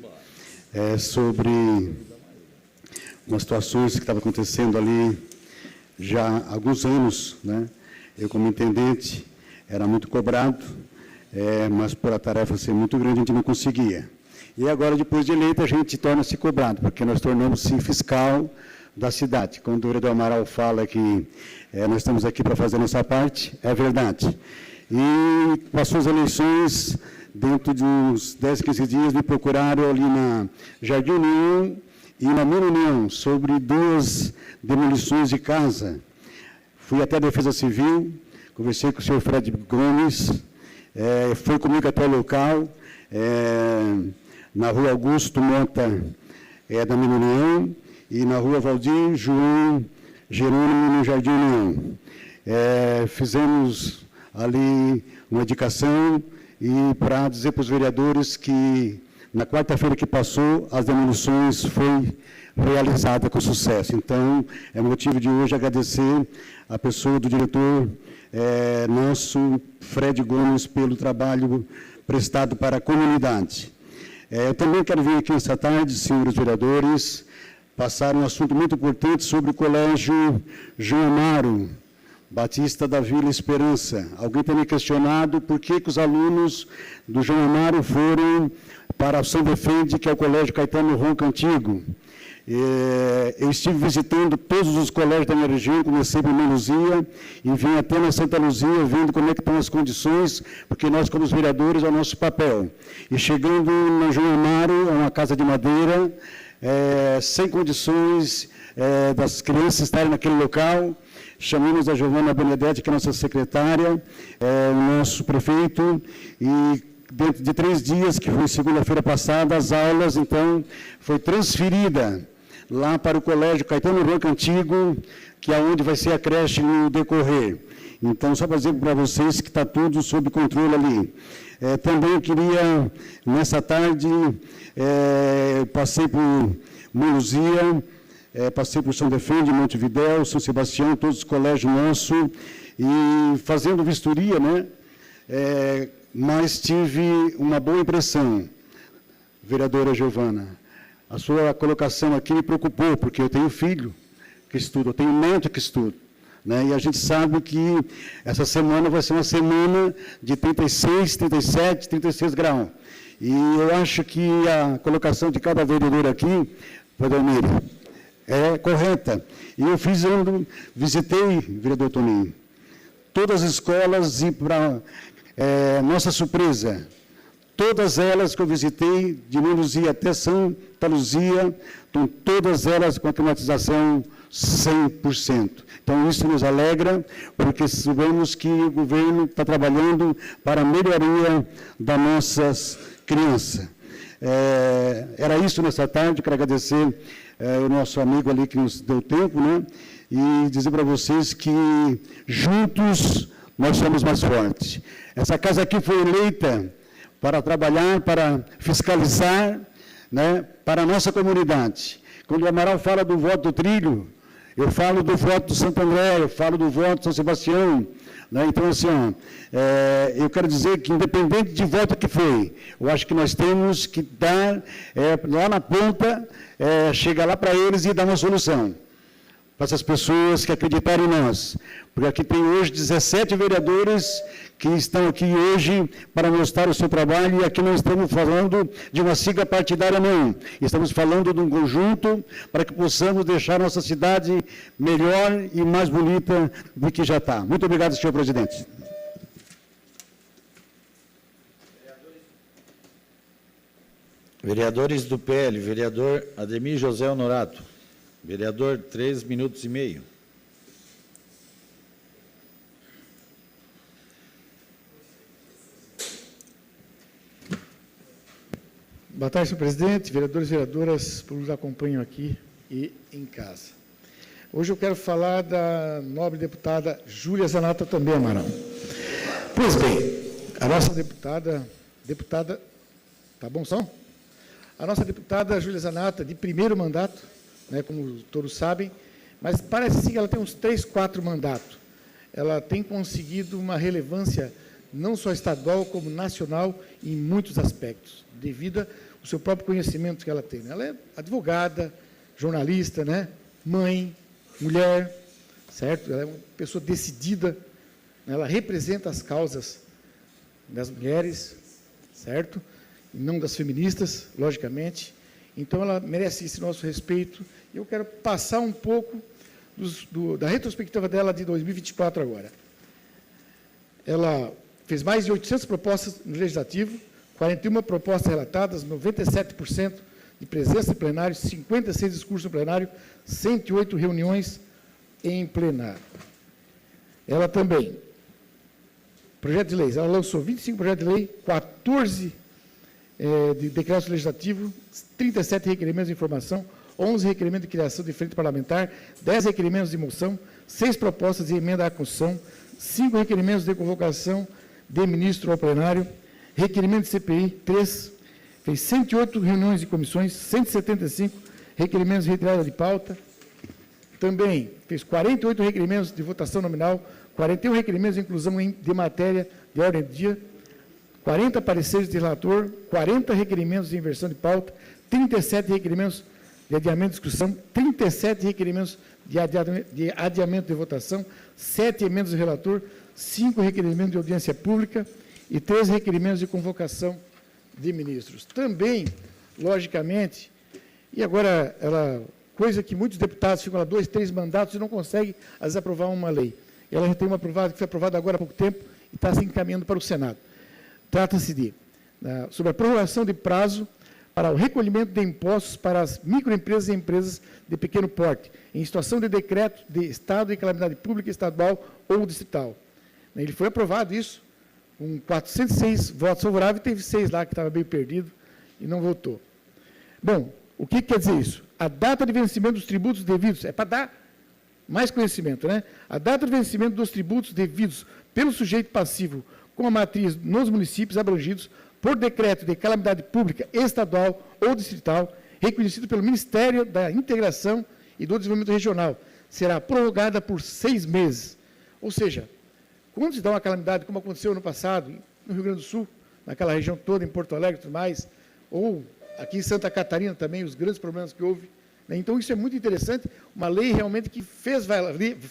é sobre umas situações que estavam acontecendo ali já há alguns anos, né? Eu, como intendente, era muito cobrado, mas por a tarefa ser muito grande, a gente não conseguia. E agora, depois de eleito, a gente torna-se cobrado, porque nós tornamos-se fiscal da cidade. Quando o vereador Amaral fala que nós estamos aqui para fazer a nossa parte, é verdade. E passou as eleições, dentro de uns 10, 15 dias, me procuraram ali na Jardim União e na Minha União, sobre 2 demolições de casa. Fui até a Defesa Civil, conversei com o senhor Fred Gomes, foi comigo até o local, na Rua Augusto Mota, da Minha União, e na Rua Valdir João Jerônimo, no Jardim União. Fizemos ali uma indicação e para dizer para os vereadores que na quarta-feira que passou, as demolições foi realizada com sucesso. Então, é motivo de hoje agradecer a pessoa do diretor nosso, Fred Gomes, pelo trabalho prestado para a comunidade. Eu também quero vir aqui essa tarde, senhores vereadores, passar um assunto muito importante sobre o Colégio João Amaro Batista da Vila Esperança. Alguém tem me questionado por que os alunos do João Amaro foram para São Defende, que é o Colégio Caetano Ronca Antigo. Eu estive visitando todos os colégios da minha região, comecei por Luzia e vim até na Santa Luzia, vendo como é que estão as condições, porque nós, como os vereadores, é o nosso papel. E chegando no João Amaro, é uma casa de madeira, sem condições das crianças estarem naquele local, chamamos a Giovana Benedetti, que é a nossa secretária, o nosso prefeito, e dentro de 3 dias, que foi segunda-feira passada, as aulas, então, foi transferida lá para o Colégio Caetano Ronca Antigo, que é onde vai ser a creche no decorrer. Então, só para dizer para vocês que está tudo sob controle ali. Também eu queria, nessa tarde, passei por Luzia, passei por São Defende, Montevidéu, São Sebastião, todos os colégios nossos, e fazendo vistoria, né? Mas tive uma boa impressão, vereadora Giovana. A sua colocação aqui me preocupou, porque eu tenho filho que estuda, eu tenho neto que estuda, né? E a gente sabe que essa semana vai ser uma semana de 36, 37, 36 graus. E eu acho que a colocação de cada vereador aqui, vereador Miri, é correta. E eu visitei, vereador Toninho, todas as escolas e para nossa surpresa, todas elas que eu visitei, de Luzia até Santa Luzia, estão todas elas com a climatização 100%. Então, isso nos alegra, porque sabemos que o governo está trabalhando para a melhoria das nossas crianças. Era isso nessa tarde, quero agradecer o nosso amigo ali que nos deu tempo, né? E dizer para vocês que juntos nós somos mais fortes. Essa casa aqui foi eleita para trabalhar, para fiscalizar, né, para a nossa comunidade. Quando o Amaral fala do voto do Trilho, eu falo do voto do Santo André, eu falo do voto do São Sebastião, né? Então, assim, eu quero dizer que, independente de voto que foi, eu acho que nós temos que dar, lá na ponta, chegar lá para eles e dar uma solução para essas pessoas que acreditaram em nós. Porque aqui tem hoje 17 vereadores que estão aqui hoje para mostrar o seu trabalho, e aqui nós estamos falando de uma sigla partidária, não. Estamos falando de um conjunto para que possamos deixar nossa cidade melhor e mais bonita do que já está. Muito obrigado, senhor presidente. Vereadores do PL, vereador Ademir José Honorato. Vereador, 3 minutos e meio. Boa tarde, senhor presidente, vereadores e vereadoras que nos acompanham aqui e em casa. Hoje eu quero falar da nobre deputada Júlia Zanata também, Amaral. Pois bem, a nossa deputada, tá bom som? A nossa deputada Júlia Zanata, de primeiro mandato, né, como todos sabem, mas parece sim que ela tem uns 3, 4 mandatos. Ela tem conseguido uma relevância não só estadual, como nacional, em muitos aspectos, devido ao seu próprio conhecimento que ela tem. Ela é advogada, jornalista, né, mãe, mulher, certo? Ela é uma pessoa decidida, ela representa as causas das mulheres, certo? E não das feministas, logicamente. Então, ela merece esse nosso respeito. E eu quero passar um pouco da retrospectiva dela de 2024 agora. Ela fez mais de 800 propostas no Legislativo, 41 propostas relatadas, 97% de presença em plenário, 56 discursos no plenário, 108 reuniões em plenário. Ela também, projeto de leis, ela lançou 25 projetos de lei, 14 de decretos legislativos, 37 requerimentos de informação, 11 requerimentos de criação de frente parlamentar, 10 requerimentos de moção, 6 propostas de emenda à Constituição, 5 requerimentos de convocação de ministro ao plenário, requerimento de CPI, 3, fez 108 reuniões de comissões, 175 requerimentos de retirada de pauta, também fez 48 requerimentos de votação nominal, 41 requerimentos de inclusão de matéria de ordem do dia, 40 pareceres de relator, 40 requerimentos de inversão de pauta, 37 requerimentos de adiamento de discussão, 37 requerimentos de adiamento de votação, 7 emendas do relator, 5 requerimentos de audiência pública e 3 requerimentos de convocação de ministros. Também, logicamente, e agora, coisa que muitos deputados ficam lá 2, 3 mandatos e não conseguem, às vezes, aprovar uma lei. Ela já tem uma aprovada, que foi aprovada agora há pouco tempo e está se encaminhando para o Senado. Trata-se sobre a prorrogação de prazo para o recolhimento de impostos para as microempresas e empresas de pequeno porte, em situação de decreto de estado de calamidade pública, estadual ou distrital. Ele foi aprovado isso, com 406 votos favoráveis, teve 6 lá que estava meio perdido e não votou. Bom, o que quer dizer isso? A data de vencimento dos tributos devidos, é para dar mais conhecimento, né? A data de vencimento dos tributos devidos pelo sujeito passivo com a matriz nos municípios abrangidos por decreto de calamidade pública estadual ou distrital, reconhecido pelo Ministério da Integração e do Desenvolvimento Regional, será prorrogada por 6 meses. Ou seja, quando se dá uma calamidade, como aconteceu no passado, no Rio Grande do Sul, naquela região toda, em Porto Alegre e tudo mais, ou aqui em Santa Catarina também, os grandes problemas que houve, né? Então, isso é muito interessante, uma lei realmente que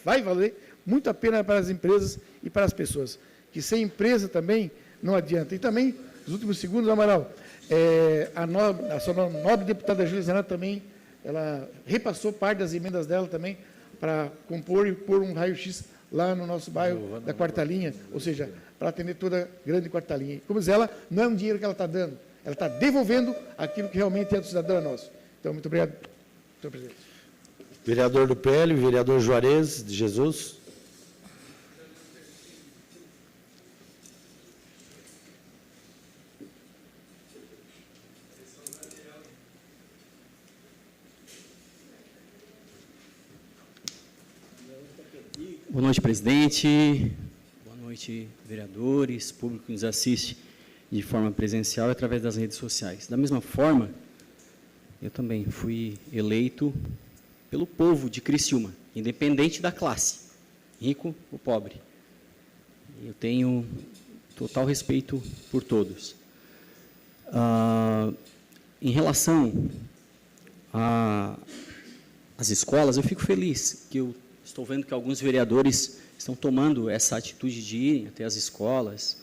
vai valer muito a pena para as empresas e para as pessoas, que sem empresa também não adianta. E também, nos últimos segundos, Amaral, a sua nobre deputada Júlia Zanata também, ela repassou parte das emendas dela também para compor e pôr um raio-x lá no nosso bairro da quarta linha, ou seja, para atender toda a grande quarta linha. Como diz ela, não é um dinheiro que ela está dando, ela está devolvendo aquilo que realmente é do cidadão nosso. Então, muito obrigado, senhor presidente. Vereador do PL, vereador Juarez de Jesus. Boa noite, presidente. Boa noite, vereadores, público que nos assiste de forma presencial e através das redes sociais. Da mesma forma, eu também fui eleito pelo povo de Criciúma, independente da classe, rico ou pobre. Eu tenho total respeito por todos. Em relação às escolas, eu fico feliz que eu estou vendo que alguns vereadores estão tomando essa atitude de ir até as escolas,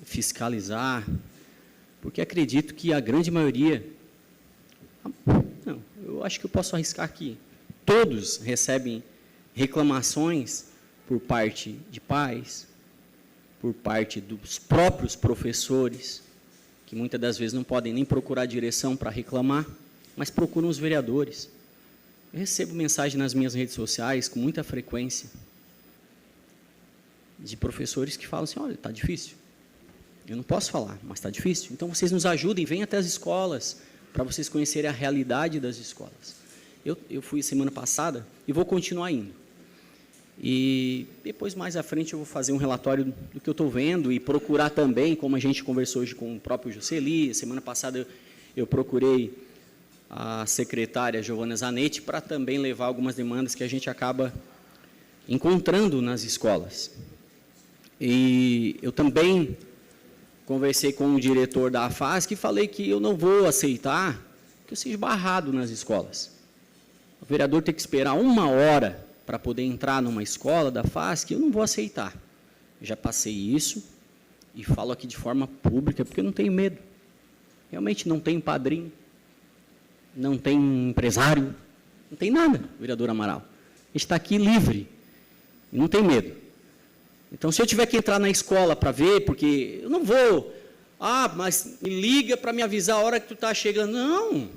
fiscalizar, porque acredito que a grande maioria, não, eu acho que eu posso arriscar aqui, todos recebem reclamações por parte de pais, por parte dos próprios professores, que muitas das vezes não podem nem procurar direção para reclamar, mas procuram os vereadores. Eu recebo mensagem nas minhas redes sociais com muita frequência de professores que falam assim, olha, está difícil. Eu não posso falar, mas está difícil. Então, vocês nos ajudem, venham até as escolas, para vocês conhecerem a realidade das escolas. Eu fui semana passada e vou continuar indo. E depois, mais à frente, eu vou fazer um relatório do que eu estou vendo e procurar também, como a gente conversou hoje com o próprio Jusceli, semana passada eu procurei a secretária Giovana Zanetti para também levar algumas demandas que a gente acaba encontrando nas escolas. E eu também conversei com o diretor da AFASC e falei que eu não vou aceitar que eu seja barrado nas escolas. O vereador tem que esperar 1 hora para poder entrar numa escola da AFASC, eu não vou aceitar. Eu já passei isso e falo aqui de forma pública, porque eu não tenho medo. Realmente não tem padrinho, não tem empresário, não tem nada, vereador Amaral. A gente está aqui livre, e não tem medo. Então, se eu tiver que entrar na escola para ver, porque eu não vou, mas me liga para me avisar a hora que tu está chegando. Não, eu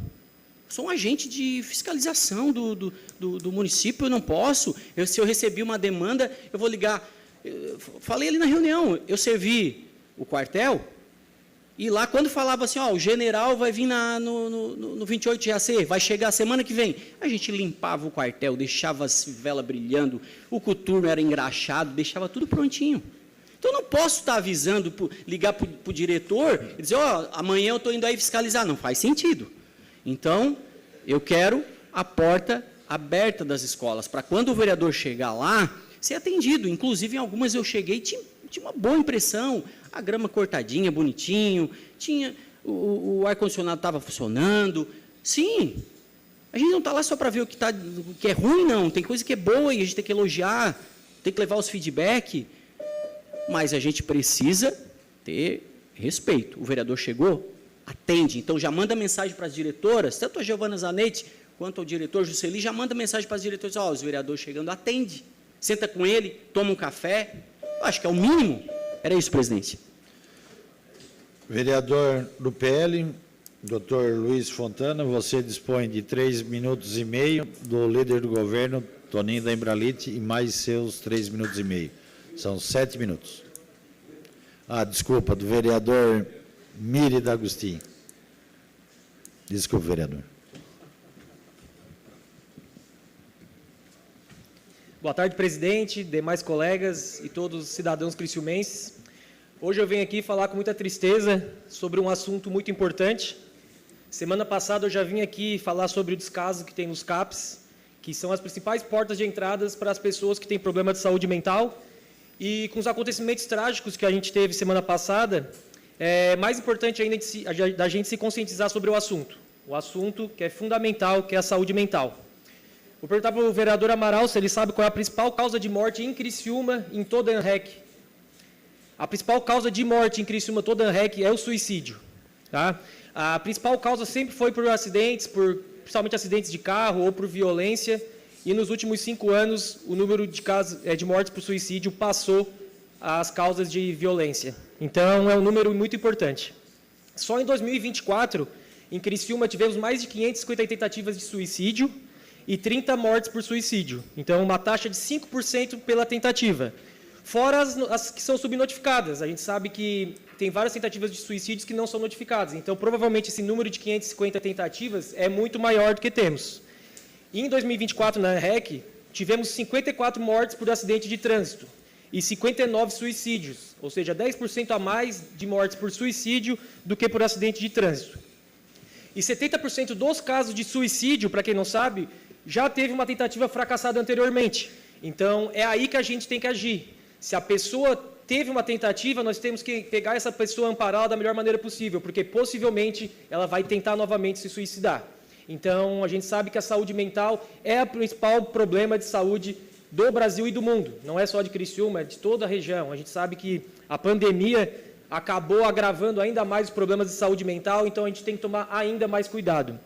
sou um agente de fiscalização do município, eu não posso. Se eu recebi uma demanda, eu vou ligar. Eu falei ali na reunião, eu servi o quartel, e lá quando falava assim, o general vai vir no 28 GAC, vai chegar a semana que vem, a gente limpava o quartel, deixava as velas brilhando, o coturno era engraxado, deixava tudo prontinho. Então, eu não posso estar avisando, ligar para o diretor e dizer, amanhã eu estou indo aí fiscalizar. Não faz sentido. Então, eu quero a porta aberta das escolas, para quando o vereador chegar lá, ser atendido. Inclusive, em algumas eu cheguei e tinha uma boa impressão, a grama cortadinha, bonitinho, o ar-condicionado estava funcionando. Sim, a gente não está lá só para ver o que é ruim, não. Tem coisa que é boa e a gente tem que elogiar, tem que levar os feedback, mas a gente precisa ter respeito. O vereador chegou, atende. Então, já manda mensagem para as diretoras, tanto a Giovana Zanetti quanto ao diretor Jusceli, já manda mensagem para as diretoras, os vereadores chegando, atende. Senta com ele, toma um café. Eu acho que é o mínimo. Era isso, presidente. Vereador do PL, doutor Luiz Fontana, você dispõe de 3 minutos e meio do líder do governo, Toninho da Embralite, e mais seus 3 minutos e meio. São 7 minutos. Desculpa, do vereador Miri D'Agostinho. Desculpa, vereador. Boa tarde, presidente, demais colegas e todos os cidadãos criciumenses. Hoje eu venho aqui falar com muita tristeza sobre um assunto muito importante. Semana passada eu já vim aqui falar sobre o descaso que tem nos CAPs, que são as principais portas de entradas para as pessoas que têm problema de saúde mental. E com os acontecimentos trágicos que a gente teve semana passada, é mais importante ainda da gente se conscientizar sobre o assunto que é fundamental, que é a saúde mental. Vou perguntar para o vereador Amaral se ele sabe qual é a principal causa de morte em Criciúma, em toda a ANREC. A principal causa de morte em Criciúma, toda a ANREC, é o suicídio. Tá? A principal causa sempre foi por acidentes, principalmente acidentes de carro ou por violência, e nos últimos 5 anos o número de mortes por suicídio passou as causas de violência. Então, é um número muito importante. Só em 2024, em Criciúma, tivemos mais de 550 tentativas de suicídio e 30 mortes por suicídio. Então, uma taxa de 5% pela tentativa. Fora as que são subnotificadas. A gente sabe que tem várias tentativas de suicídios que não são notificadas. Então, provavelmente, esse número de 550 tentativas é muito maior do que temos. E em 2024, na ANREC, tivemos 54 mortes por acidente de trânsito e 59 suicídios, ou seja, 10% a mais de mortes por suicídio do que por acidente de trânsito. E 70% dos casos de suicídio, para quem não sabe, já teve uma tentativa fracassada anteriormente. Então, é aí que a gente tem que agir. Se a pessoa teve uma tentativa, nós temos que pegar essa pessoa, ampará-la da melhor maneira possível, porque possivelmente ela vai tentar novamente se suicidar. Então, a gente sabe que a saúde mental é o principal problema de saúde do Brasil e do mundo. Não é só de Criciúma, é de toda a região. A gente sabe que a pandemia acabou agravando ainda mais os problemas de saúde mental, então a gente tem que tomar ainda mais cuidado.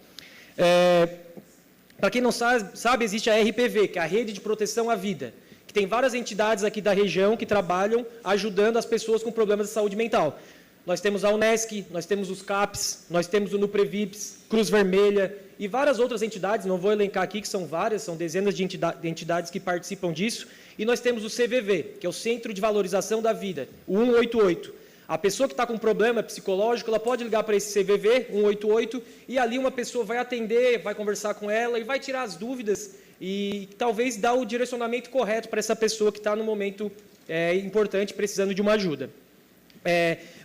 Para quem não sabe, existe a RPV, que é a Rede de Proteção à Vida, que tem várias entidades aqui da região que trabalham ajudando as pessoas com problemas de saúde mental. Nós temos a Unesc, nós temos os CAPs, nós temos o Nuprevips, Cruz Vermelha e várias outras entidades, não vou elencar aqui, que são várias, são dezenas de entidades que participam disso, e nós temos o CVV, que é o Centro de Valorização da Vida, o 188. A pessoa que está com problema psicológico, ela pode ligar para esse CVV, 188, e ali uma pessoa vai atender, vai conversar com ela e vai tirar as dúvidas e talvez dar o direcionamento correto para essa pessoa que está no momento importante, precisando de uma ajuda.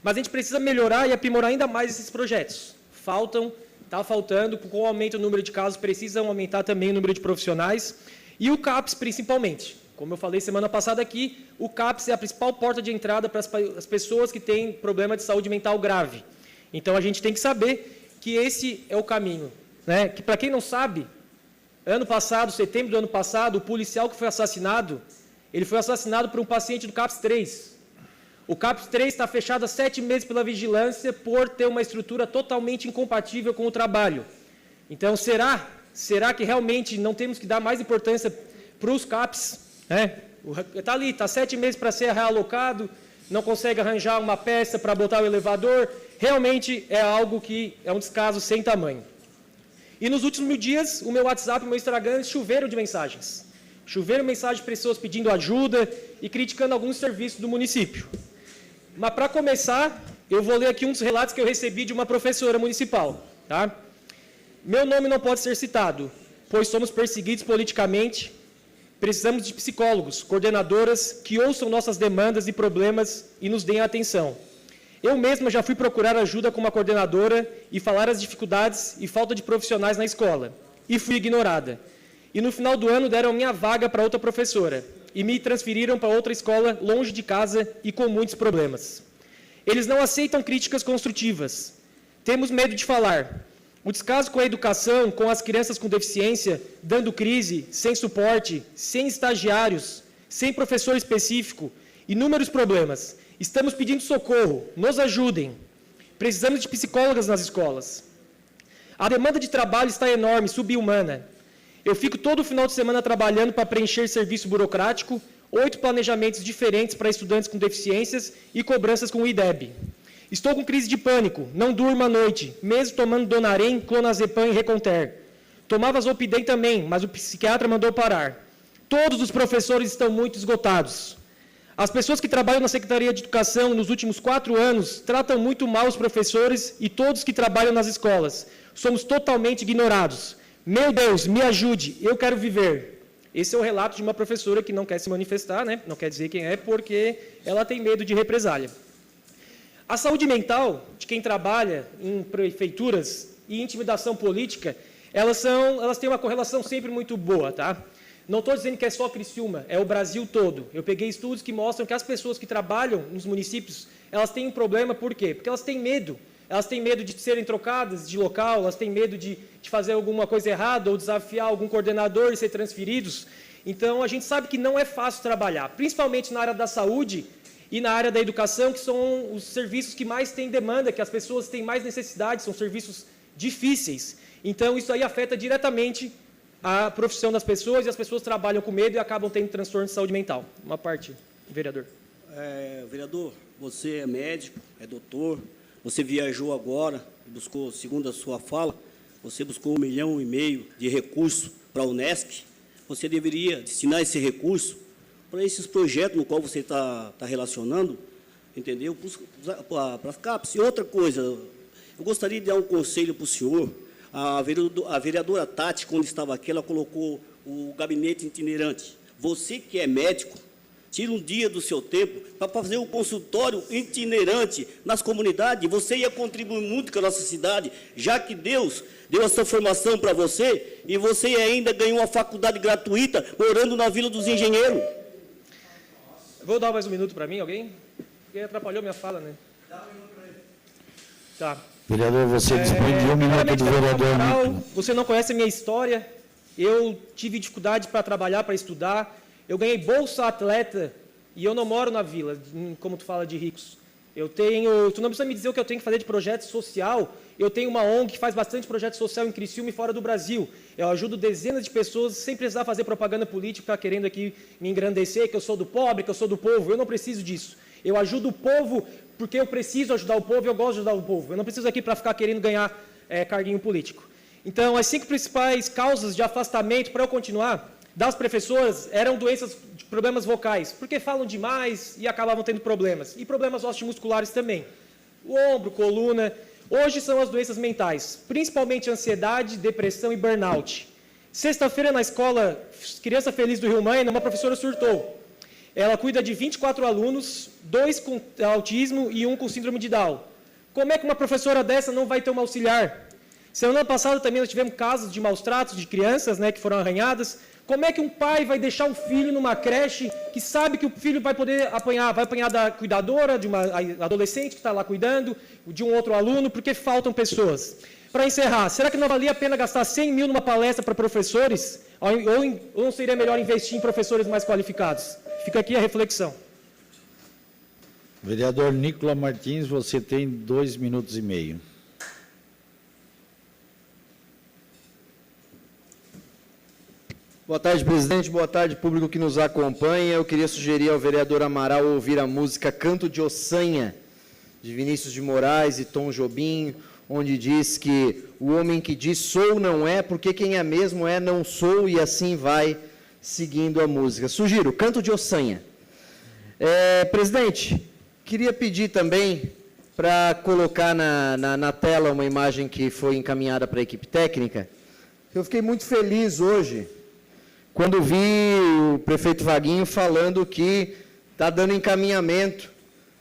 Mas a gente precisa melhorar e aprimorar ainda mais esses projetos. Está faltando, com o aumento do número de casos, precisam aumentar também o número de profissionais, e o CAPS principalmente. Como eu falei semana passada aqui, o CAPS é a principal porta de entrada para as pessoas que têm problema de saúde mental grave. Então, a gente tem que saber que esse é o caminho, né? Que, para quem não sabe, ano passado, setembro do ano passado, o policial que foi assassinado, ele foi assassinado por um paciente do CAPS 3. O CAPS 3 está fechado há 7 meses pela vigilância por ter uma estrutura totalmente incompatível com o trabalho. Então, será que realmente não temos que dar mais importância para os CAPS? Está ali, está 7 meses para ser realocado, não consegue arranjar uma peça para botar o elevador, realmente é algo que é um descaso sem tamanho. E nos últimos dias, o meu WhatsApp e o meu Instagram choveram de mensagens. Choveram mensagens de pessoas pedindo ajuda e criticando alguns serviços do município. Mas, para começar, eu vou ler aqui um dos relatos que eu recebi de uma professora municipal. Tá? Meu nome não pode ser citado, pois somos perseguidos politicamente. Precisamos de psicólogos, coordenadoras que ouçam nossas demandas e problemas e nos deem atenção. Eu mesma já fui procurar ajuda com uma coordenadora e falar as dificuldades e falta de profissionais na escola. E fui ignorada. E no final do ano deram minha vaga para outra professora e me transferiram para outra escola longe de casa e com muitos problemas. Eles não aceitam críticas construtivas. Temos medo de falar. O descaso com a educação, com as crianças com deficiência, dando crise, sem suporte, sem estagiários, sem professor específico, inúmeros problemas. Estamos pedindo socorro, nos ajudem. Precisamos de psicólogas nas escolas. A demanda de trabalho está enorme, subhumana. Eu fico todo final de semana trabalhando para preencher serviço burocrático, 8 planejamentos diferentes para estudantes com deficiências e cobranças com o IDEB. Estou com crise de pânico, não durmo à noite, mesmo tomando Donarém, Clonazepam e Reconter. Tomava Zolpidem também, mas o psiquiatra mandou parar. Todos os professores estão muito esgotados. As pessoas que trabalham na Secretaria de Educação nos últimos 4 anos tratam muito mal os professores e todos que trabalham nas escolas. Somos totalmente ignorados. Meu Deus, me ajude, eu quero viver. Esse é o relato de uma professora que não quer se manifestar, né? Não quer dizer quem é, porque ela tem medo de represália. A saúde mental de quem trabalha em prefeituras e intimidação política, elas têm uma correlação sempre muito boa, tá? Não estou dizendo que é só Criciúma, é o Brasil todo. Eu peguei estudos que mostram que as pessoas que trabalham nos municípios, elas têm um problema, por quê? Porque elas têm medo. Elas têm medo de serem trocadas de local, elas têm medo de fazer alguma coisa errada ou desafiar algum coordenador e ser transferidos. Então, a gente sabe que não é fácil trabalhar, principalmente na área da saúde e na área da educação, que são os serviços que mais têm demanda, que as pessoas têm mais necessidade, são serviços difíceis. Então, isso aí afeta diretamente a profissão das pessoas, e as pessoas trabalham com medo e acabam tendo transtorno de saúde mental. Uma parte, vereador. Vereador, você é médico, é doutor, você viajou agora, buscou, segundo a sua fala, você buscou 1,5 milhão de recursos para a Unesc. Você deveria destinar esse recurso para esses projetos no qual você está relacionando, entendeu? Para as CAPs. E outra coisa, eu gostaria de dar um conselho para o senhor. A vereadora Tati, quando estava aqui, ela colocou o gabinete itinerante. Você que é médico, tira um dia do seu tempo para fazer um consultório itinerante nas comunidades. Você ia contribuir muito com a nossa cidade, já que Deus deu essa formação para você e você ainda ganhou uma faculdade gratuita morando na Vila dos Engenheiros. Vou dar mais um minuto para mim, alguém? Porque atrapalhou minha fala, né? Dá um minuto para ele. Tá. Vereador, você dispõe de 1 minuto do vereador. Você não conhece a minha história. Eu tive dificuldade para trabalhar, para estudar. Eu ganhei Bolsa Atleta e eu não moro na vila, como tu fala de ricos. Tu não precisa me dizer o que eu tenho que fazer de projeto social. Eu tenho uma ONG que faz bastante projeto social em Criciúma e fora do Brasil. Eu ajudo dezenas de pessoas sem precisar fazer propaganda política, querendo aqui me engrandecer, que eu sou do pobre, que eu sou do povo. Eu não preciso disso. Eu ajudo o povo porque eu preciso ajudar o povo e eu gosto de ajudar o povo. Eu não preciso aqui para ficar querendo ganhar carguinho político. Então, as 5 principais causas de afastamento, para eu continuar, das professoras eram doenças de problemas vocais, porque falam demais e acabavam tendo problemas. E problemas osteomusculares também. O ombro, coluna. Hoje são as doenças mentais, principalmente ansiedade, depressão e burnout. Sexta-feira na escola Criança Feliz do Rio Maina, uma professora surtou. Ela cuida de 24 alunos, 2 com autismo e 1 com síndrome de Down. Como é que uma professora dessa não vai ter uma auxiliar? Semana passada também nós tivemos casos de maus tratos de crianças, né, que foram arranhadas. Como é que um pai vai deixar um filho numa creche que sabe que o filho vai poder apanhar? Vai apanhar da cuidadora, de uma adolescente que está lá cuidando, de um outro aluno, porque faltam pessoas. Para encerrar, será que não valia a pena gastar 100 mil numa palestra para professores? Ou não seria melhor investir em professores mais qualificados? Fica aqui a reflexão. Vereador Nicolas Martins, você tem 2 minutos e meio. Boa tarde, presidente. Boa tarde, público que nos acompanha. Eu queria sugerir ao vereador Amaral ouvir a música Canto de Ossanha, de Vinícius de Moraes e Tom Jobim, onde diz que o homem que diz sou não é, porque quem é mesmo é não sou, e assim vai seguindo a música. Sugiro, Canto de Ossanha. Presidente, queria pedir também para colocar na tela uma imagem que foi encaminhada para a equipe técnica. Eu fiquei muito feliz hoje quando vi o prefeito Vaguinho falando que está dando encaminhamento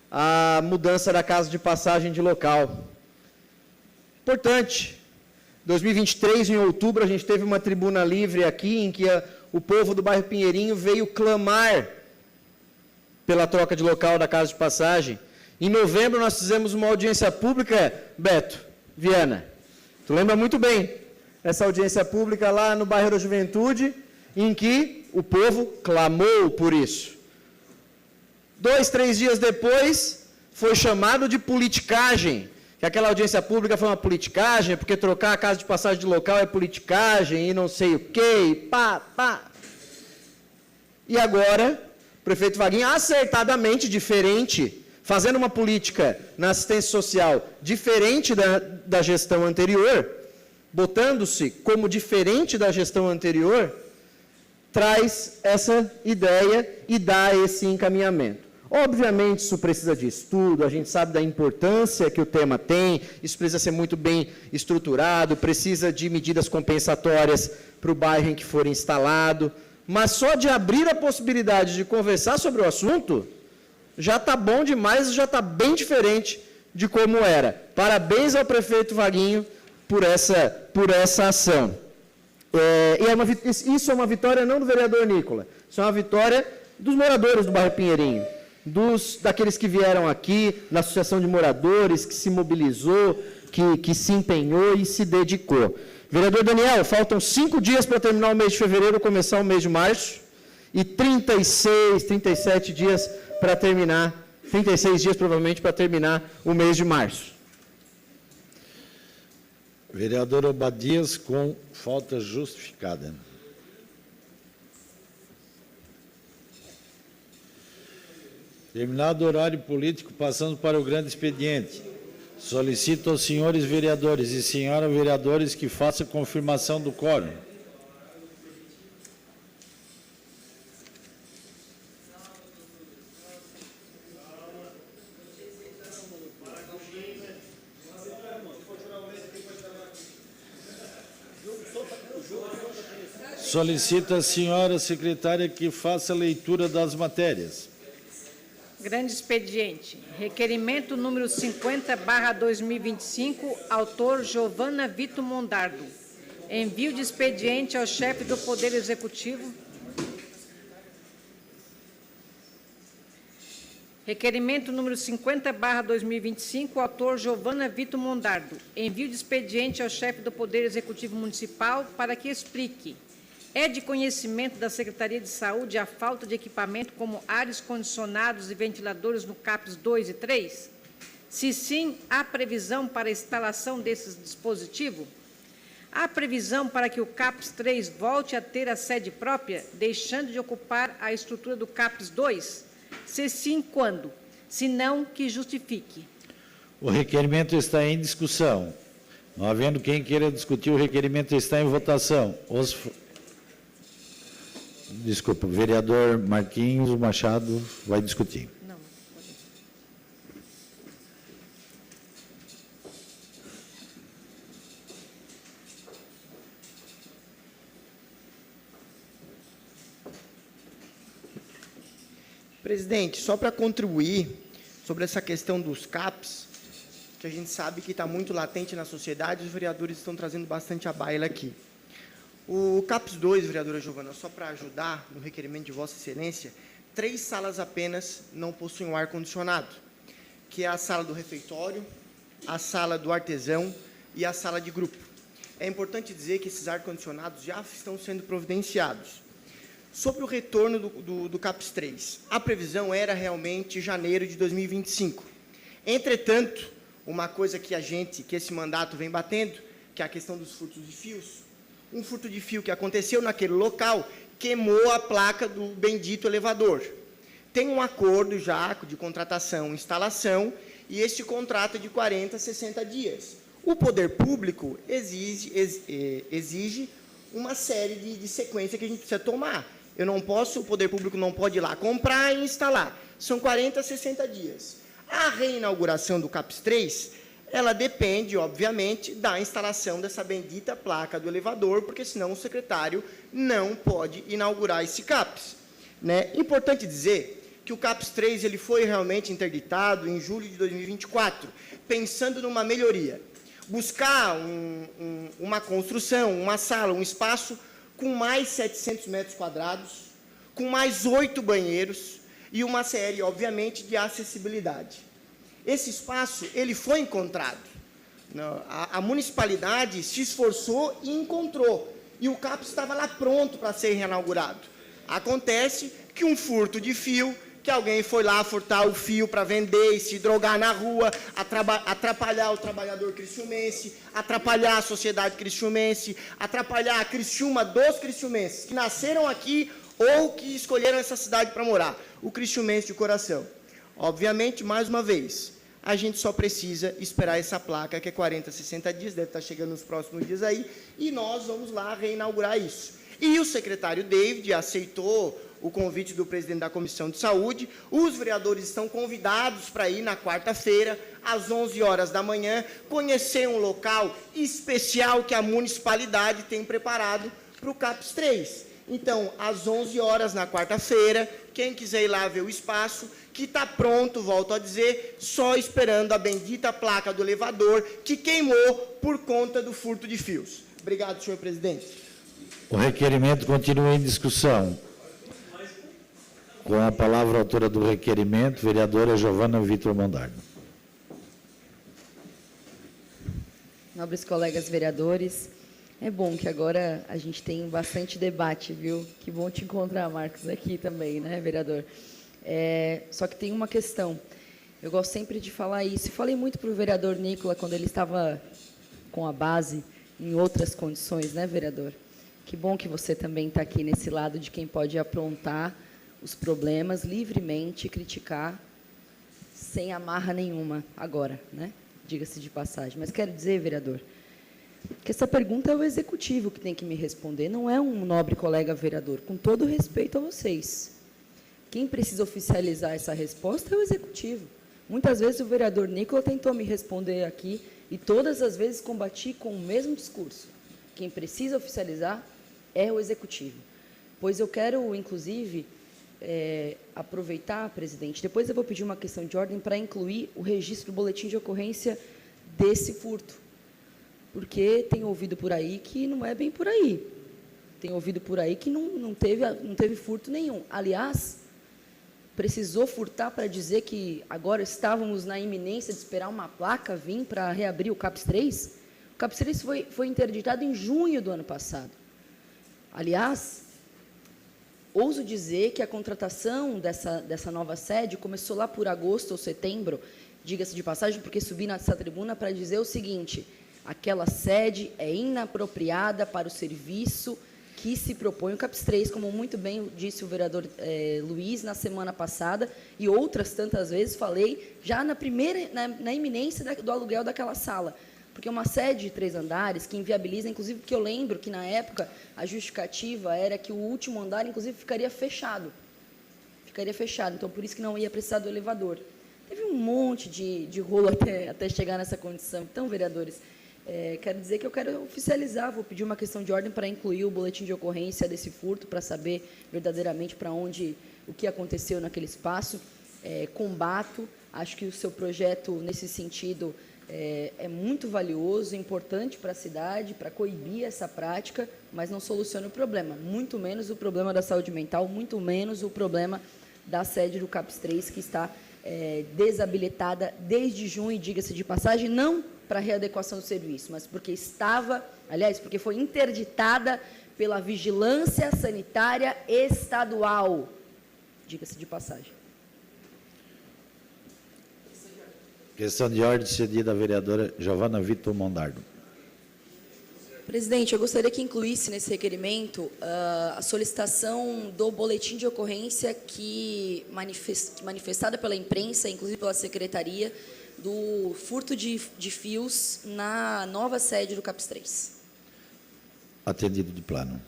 à mudança da casa de passagem de local. Importante. 2023, em outubro, a gente teve uma tribuna livre aqui, em que o povo do bairro Pinheirinho veio clamar pela troca de local da casa de passagem. Em novembro, nós fizemos uma audiência pública, Beto Viana. Tu lembra muito bem essa audiência pública lá no bairro da Juventude, em que o povo clamou por isso. 2, 3 dias depois, foi chamado de politicagem, que aquela audiência pública foi uma politicagem, porque trocar a casa de passagem de local é politicagem, e não sei o quê, e pá. E agora, o prefeito Vaguinho, acertadamente diferente, fazendo uma política na assistência social diferente da gestão anterior, botando-se como diferente da gestão anterior, traz essa ideia e dá esse encaminhamento. Obviamente, isso precisa de estudo, a gente sabe da importância que o tema tem, isso precisa ser muito bem estruturado, precisa de medidas compensatórias para o bairro em que for instalado, mas só de abrir a possibilidade de conversar sobre o assunto, já está bom demais, já está bem diferente de como era. Parabéns ao prefeito Vaguinho por essa ação. Isso é uma vitória não do vereador Nicolas, isso é uma vitória dos moradores do bairro Pinheirinho, daqueles que vieram aqui, da associação de moradores, que se mobilizou, que se empenhou e se dedicou. Vereador Daniel, faltam 5 dias para terminar o mês de fevereiro, começar o mês de março, e 37 dias para terminar, 36 dias provavelmente para terminar o mês de março. Vereador Obadias, com falta justificada. Terminado o horário político, passando para o grande expediente. Solicito aos senhores vereadores e senhoras vereadores que façam confirmação do quórum. Solicito à senhora secretária que faça a leitura das matérias. Grande expediente. Requerimento número 50/2025, autor Giovana Vitor Mondardo. Envio de expediente ao chefe do Poder Executivo. Requerimento número 50/2025, autor Giovana Vitor Mondardo. Envio de expediente ao chefe do Poder Executivo Municipal para que explique. É de conhecimento da Secretaria de Saúde a falta de equipamento como ares condicionados e ventiladores no CAPS 2 e 3? Se sim, há previsão para a instalação desses dispositivos? Há previsão para que o CAPS 3 volte a ter a sede própria, deixando de ocupar a estrutura do CAPS 2? Se sim, quando? Se não, que justifique. O requerimento está em discussão. Não havendo quem queira discutir, o requerimento está em votação. Desculpa, o vereador Marquinhos Machado vai discutir. Não. Presidente, só para contribuir sobre essa questão dos CAPs, que a gente sabe que está muito latente na sociedade, os vereadores estão trazendo bastante à baila aqui. O CAPS 2, vereadora Giovana, só para ajudar no requerimento de Vossa Excelência, 3 salas apenas não possuem um ar-condicionado, que é a sala do refeitório, a sala do artesão e a sala de grupo. É importante dizer que esses ar-condicionados já estão sendo providenciados. Sobre o retorno do CAPS 3, a previsão era realmente janeiro de 2025. Entretanto, uma coisa que esse mandato vem batendo, que é a questão dos furtos de fios. Um furto de fio que aconteceu naquele local queimou a placa do bendito elevador. Tem um acordo já de contratação e instalação, e esse contrato é de 40 a 60 dias. O poder público exige uma série de sequência que a gente precisa tomar. O poder público não pode ir lá comprar e instalar. São 40 a 60 dias. A reinauguração do CAPS 3, ela depende, obviamente, da instalação dessa bendita placa do elevador, porque senão o secretário não pode inaugurar esse CAPS. Né? Importante dizer que o CAPS 3 ele foi realmente interditado em julho de 2024, pensando numa melhoria. Buscar uma construção, uma sala, um espaço com mais 700 metros quadrados, com mais 8 banheiros e uma série, obviamente, de acessibilidade. Esse espaço ele foi encontrado. A municipalidade se esforçou e encontrou. E o CAPS estava lá pronto para ser reinaugurado. Acontece que um furto de fio, que alguém foi lá furtar o fio para vender e se drogar na rua, atrapalhar o trabalhador criciumense, atrapalhar a sociedade criciumense, atrapalhar a Criciúma dos criciumenses, que nasceram aqui ou que escolheram essa cidade para morar, o criciumense de coração. Obviamente, mais uma vez, a gente só precisa esperar essa placa, que é 40, 60 dias, deve estar chegando nos próximos dias aí, e nós vamos lá reinaugurar isso. E o secretário David aceitou o convite do presidente da Comissão de Saúde. Os vereadores estão convidados para ir na quarta-feira, às 11 horas da manhã, conhecer um local especial que a municipalidade tem preparado para o CAPS 3. Então, às 11 horas na quarta-feira, quem quiser ir lá ver o espaço, que está pronto, volto a dizer, só esperando a bendita placa do elevador, que queimou por conta do furto de fios. Obrigado, senhor presidente. O requerimento continua em discussão. Com a palavra a autora do requerimento, vereadora Giovana Vitor Mondarno. Nobres colegas vereadores, é bom que agora a gente tem bastante debate, viu? Que bom te encontrar, Marcos, aqui também, né, vereador? Só que tem uma questão. Eu gosto sempre de falar isso. Falei muito para o vereador Nicola quando ele estava com a base em outras condições, né, vereador? Que bom que você também está aqui nesse lado de quem pode aprontar os problemas livremente, criticar sem amarra nenhuma agora, né? Diga-se de passagem. Mas quero dizer, vereador, que essa pergunta é o executivo que tem que me responder, não é um nobre colega vereador, com todo respeito a vocês. Quem precisa oficializar essa resposta é o executivo. Muitas vezes o vereador Nicola tentou me responder aqui e todas as vezes combati com o mesmo discurso. Quem precisa oficializar é o executivo. Pois eu quero, inclusive, aproveitar, presidente, depois eu vou pedir uma questão de ordem para incluir o registro do boletim de ocorrência desse furto, porque tem ouvido por aí que não é bem por aí, tem ouvido por aí que não teve furto nenhum. Aliás, precisou furtar para dizer que agora estávamos na iminência de esperar uma placa vir para reabrir o CAPS 3? O CAPS 3 foi interditado em junho do ano passado. Aliás, ouso dizer que a contratação dessa nova sede começou lá por agosto ou setembro, diga-se de passagem, porque subi nessa tribuna para dizer o seguinte: aquela sede é inapropriada para o serviço que se propõe o CAPS 3, como muito bem disse o vereador Luiz na semana passada, e outras tantas vezes falei, já na iminência do aluguel daquela sala. Porque é uma sede de 3 andares que inviabiliza, inclusive, porque eu lembro que, na época, a justificativa era que o último andar, inclusive, ficaria fechado. Ficaria fechado, então, por isso que não ia precisar do elevador. Teve um monte de rolo até chegar nessa condição. Então, vereadores, quero dizer que eu quero oficializar, vou pedir uma questão de ordem para incluir o boletim de ocorrência desse furto, para saber verdadeiramente para onde, o que aconteceu naquele espaço. Combato, acho que o seu projeto, nesse sentido, é muito valioso, importante para a cidade, para coibir essa prática, mas não soluciona o problema, muito menos o problema da saúde mental, muito menos o problema da sede do CAPS 3, que está desabilitada desde junho, diga-se de passagem, não para readequação do serviço, mas porque porque foi interditada pela Vigilância Sanitária Estadual, diga-se de passagem. Questão de ordem cedida à vereadora Giovana Vitor Mondardo. Presidente, eu gostaria que incluísse nesse requerimento a solicitação do boletim de ocorrência que manifestada pela imprensa, inclusive pela secretaria, do furto de fios na nova sede do CAPS 3. Atendido de plano.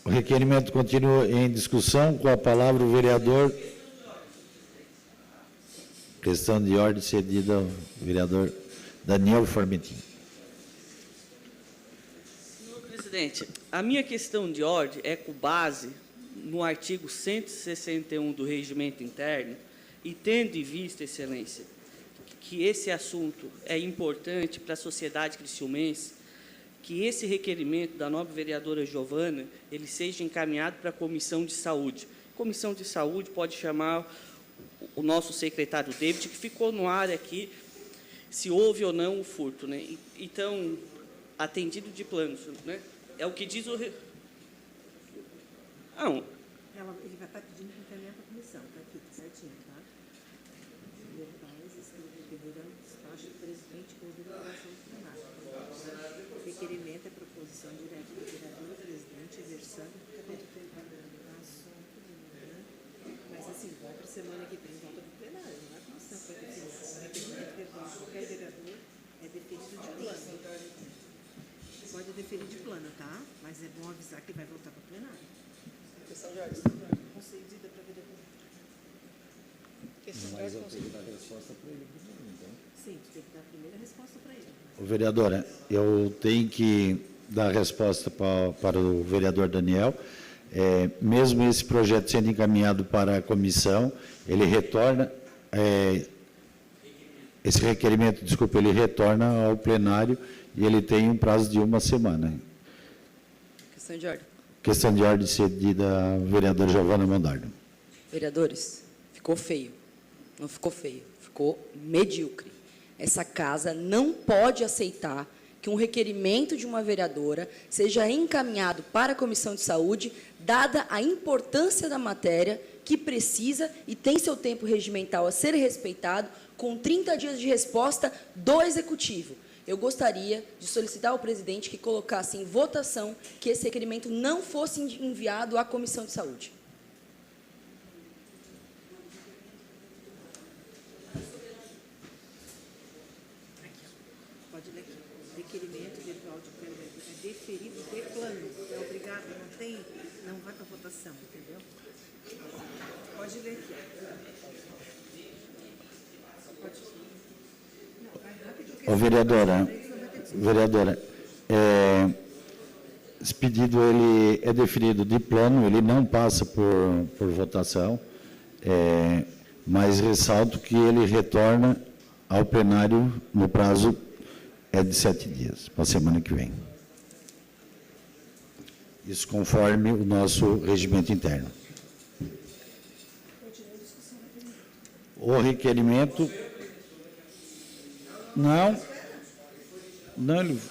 O requerimento continua em discussão. Com a palavra o vereador. Questão de ordem cedida ao vereador Daniel Formentin. Senhor presidente, a minha questão de ordem é com base no artigo 161 do Regimento Interno e tendo em vista, excelência, que esse assunto é importante para a sociedade criciumense, que esse requerimento da nobre vereadora Giovana, ele seja encaminhado para a Comissão de Saúde. Comissão de Saúde pode chamar o nosso secretário David, que ficou no ar aqui, se houve ou não o furto, né? Então, atendido de plano, né? É o que diz o... Ele vai estar pedindo que encaminhe para a comissão, está aqui, certinho, tá? Despacho do presidente com deliberação do plenário. O requerimento é proposição direta do vereador, presidente, versando, mas assim, vai para a semana que vem, volta para o plenário, não é a comissão que vai definir. O requerimento que qualquer vereador é deferido de plano. Pode deferir de plano, tá? Mas é bom avisar que vai voltar para o plenário. Questão de ordem. Concedida para vereador. Questão de ordem. Mas eu tenho que dar a resposta para ele primeiro, então. Sim, tu tem que dar a primeira resposta para ele. Vereadora, eu tenho que dar a resposta para o vereador Daniel. Mesmo esse projeto sendo encaminhado para a comissão, ele retorna, esse requerimento, desculpa, ele retorna ao plenário e ele tem um prazo de 1 semana. Questão de ordem. Questão de ordem cedida à vereadora Giovana Mondardo. Vereadores, ficou feio. Não ficou feio, ficou medíocre. Essa casa não pode aceitar que um requerimento de uma vereadora seja encaminhado para a Comissão de Saúde, dada a importância da matéria, que precisa e tem seu tempo regimental a ser respeitado, com 30 dias de resposta do Executivo. Eu gostaria de solicitar ao presidente que colocasse em votação que esse requerimento não fosse enviado à Comissão de Saúde. Pode ler aqui. Requerimento verbal de plano é deferido de plano. É obrigado, não vai para votação, entendeu? Pode ler aqui. Ô, vereadora, esse pedido ele é deferido de plano, ele não passa por votação, mas ressalto que ele retorna ao plenário no prazo de 7 dias, para a semana que vem. Isso conforme o nosso regimento interno. O requerimento... Não, ele...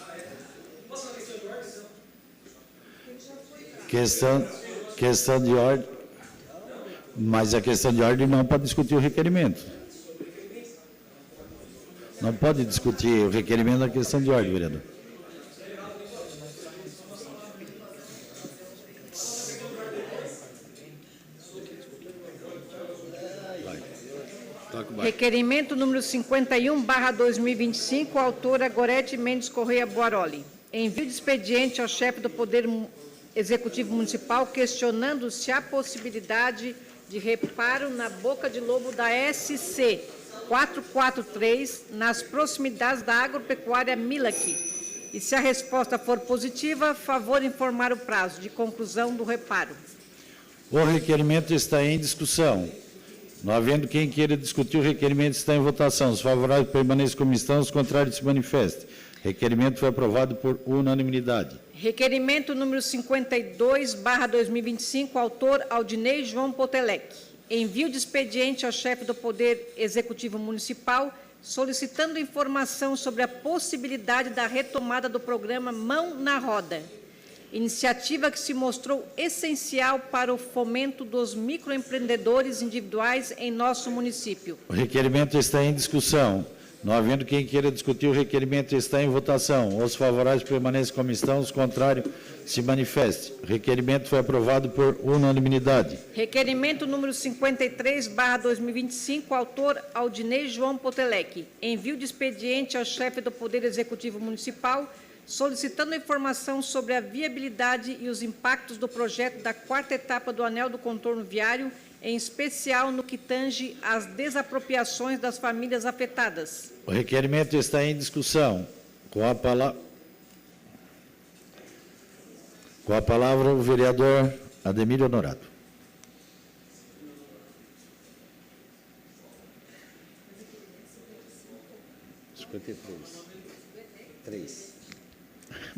Questão de ordem, mas a questão de ordem não pode discutir o requerimento. Não pode discutir o requerimento da questão de ordem, vereador. Vai. Requerimento número 51/2025, autora Gorete Mendes Correia Boaroli. Envio de expediente ao chefe do Poder Executivo Municipal questionando se há possibilidade de reparo na boca de lobo da SC 443, nas proximidades da agropecuária Milac. E se a resposta for positiva, favor informar o prazo de conclusão do reparo. O requerimento está em discussão. Não havendo quem queira discutir, o requerimento está em votação. Os favoráveis permaneçam como estão, os contrários se manifestem. Requerimento foi aprovado por unanimidade. Requerimento número 52/2025, autor Aldinei João Potelec. Envio de expediente ao chefe do Poder Executivo Municipal, solicitando informação sobre a possibilidade da retomada do programa Mão na Roda. Iniciativa que se mostrou essencial para o fomento dos microempreendedores individuais em nosso município. O requerimento está em discussão. Não havendo quem queira discutir, o requerimento está em votação. Os favoráveis permanecem como estão, os contrários se manifestem. O requerimento foi aprovado por unanimidade. Requerimento número 53/2025, autor Aldinei João Potelec. Envio de expediente ao chefe do Poder Executivo Municipal, solicitando informação sobre a viabilidade e os impactos do projeto da 4ª etapa do Anel do Contorno Viário, em especial no que tange às desapropriações das famílias afetadas. O requerimento está em discussão. Com a palavra o vereador Ademir Honorado.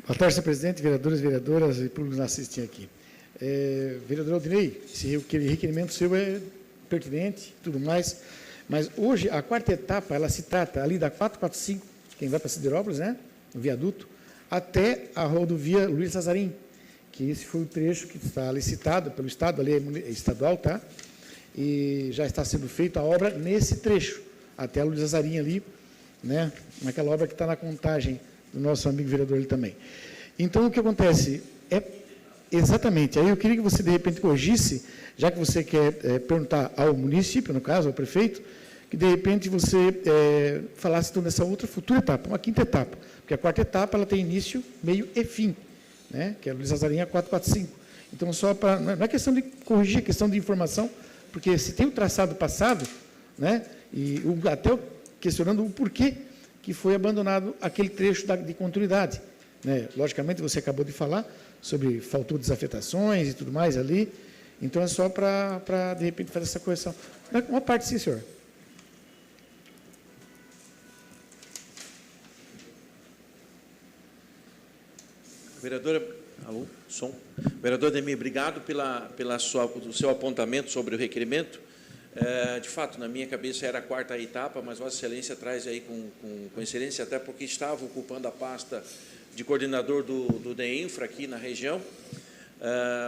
Boa tarde, senhor presidente, vereadores e vereadoras e públicos que nos assistem aqui. Vereador Aldinei, esse requerimento seu é pertinente e tudo mais, mas hoje a 4ª etapa, ela se trata ali da 445, quem vai para Siderópolis, né, no viaduto, até a rodovia Luiz Lazarim, que esse foi o trecho que está licitado pelo Estado, ali é estadual, tá? E já está sendo feita a obra nesse trecho, até a Luiz Lazarim ali, né, naquela obra que está na contagem do nosso amigo vereador ali também. Então, o que acontece é exatamente, aí eu queria que você, de repente, corrigisse, já que você quer perguntar ao município, no caso, ao prefeito, que, de repente, você falasse então, dessa outra futura etapa, uma 5ª etapa, porque a 4ª etapa ela tem início, meio e fim, né? Que é a Luiz Lazarim 445. Então, só para, não é questão de corrigir, é questão de informação, porque se tem o traçado passado, né? E até questionando o porquê que foi abandonado aquele trecho de continuidade, né? Logicamente, você acabou de falar sobre faltou desafetações e tudo mais ali, então é só para, de repente, fazer essa correção. Uma parte, sim, senhor. Vereadora, alô, som. Vereador Ademir, obrigado pelo seu apontamento sobre o requerimento. De fato, na minha cabeça era a 4ª etapa, mas Vossa Excelência traz aí com excelência, até porque estava ocupando a pasta de coordenador do DEINFRA aqui na região.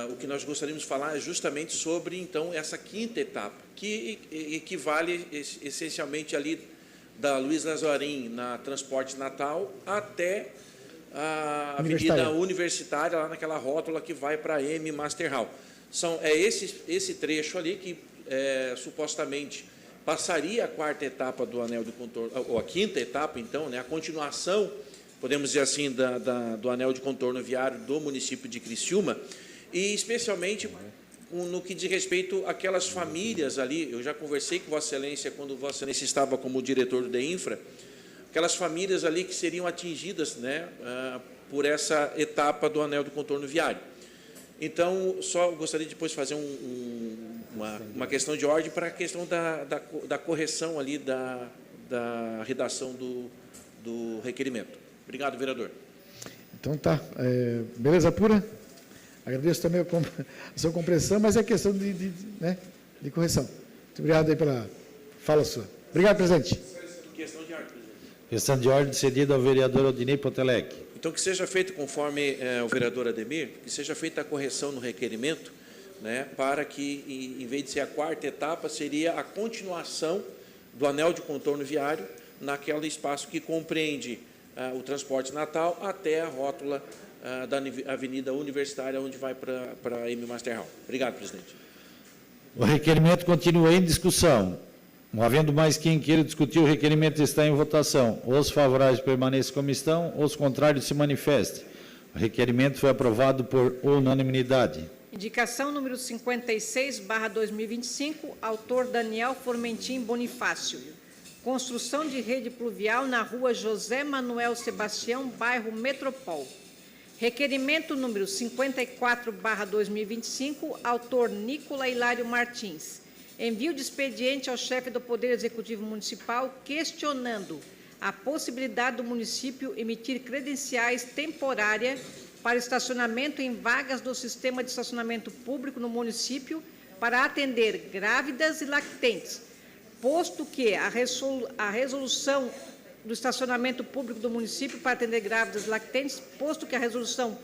O que nós gostaríamos de falar é justamente sobre, então, essa 5ª etapa, que equivale essencialmente ali da Luiz Lazarim, na Transporte Natal, até a Avenida Universitária, lá naquela rótula que vai para a M Master Hall. É esse trecho ali que, supostamente, passaria a 4ª etapa do Anel do Contorno, ou a 5ª etapa, então, né, a continuação, podemos dizer assim, do Anel de Contorno Viário do município de Criciúma, e especialmente no que diz respeito àquelas famílias ali. Eu já conversei com Vossa Excelência, quando Vossa Excelência estava como diretor do DEINFRA, aquelas famílias ali que seriam atingidas, né, por essa etapa do Anel do Contorno Viário. Então, só gostaria de depois fazer uma questão de ordem para a questão da correção ali da redação do requerimento. Obrigado, vereador. Então, tá. Beleza pura? Agradeço também a sua compreensão, mas é questão de correção. Muito obrigado aí pela fala sua. Obrigado, presidente. Questão de ordem, presidente. Questão de ordem cedida ao vereador Aldinei Potelec. Então, que seja feito, conforme o vereador Ademir, que seja feita a correção no requerimento, né, para que, em vez de ser a 4ª etapa, seria a continuação do Anel de Contorno Viário, naquele espaço que compreende o Transporte Natal até a rótula da Avenida Universitária, onde vai para a M Master Hall. Obrigado, presidente. O requerimento continua em discussão. Não havendo mais quem queira discutir, o requerimento está em votação. Os favoráveis permaneçam como estão, os contrários se manifestem. O requerimento foi aprovado por unanimidade. Indicação número 56/2025, autor Daniel Formentim Bonifácio. Construção de rede pluvial na rua José Manuel Sebastião, bairro Metropol. Requerimento número 54/2025, autor Nicola Hilário Martins. Envio de expediente ao chefe do Poder Executivo Municipal questionando a possibilidade do município emitir credenciais temporárias para estacionamento em vagas do sistema de estacionamento público no município para atender grávidas e lactentes, posto que a resolução do estacionamento público do município para atender grávidas e lactentes, posto que a resolução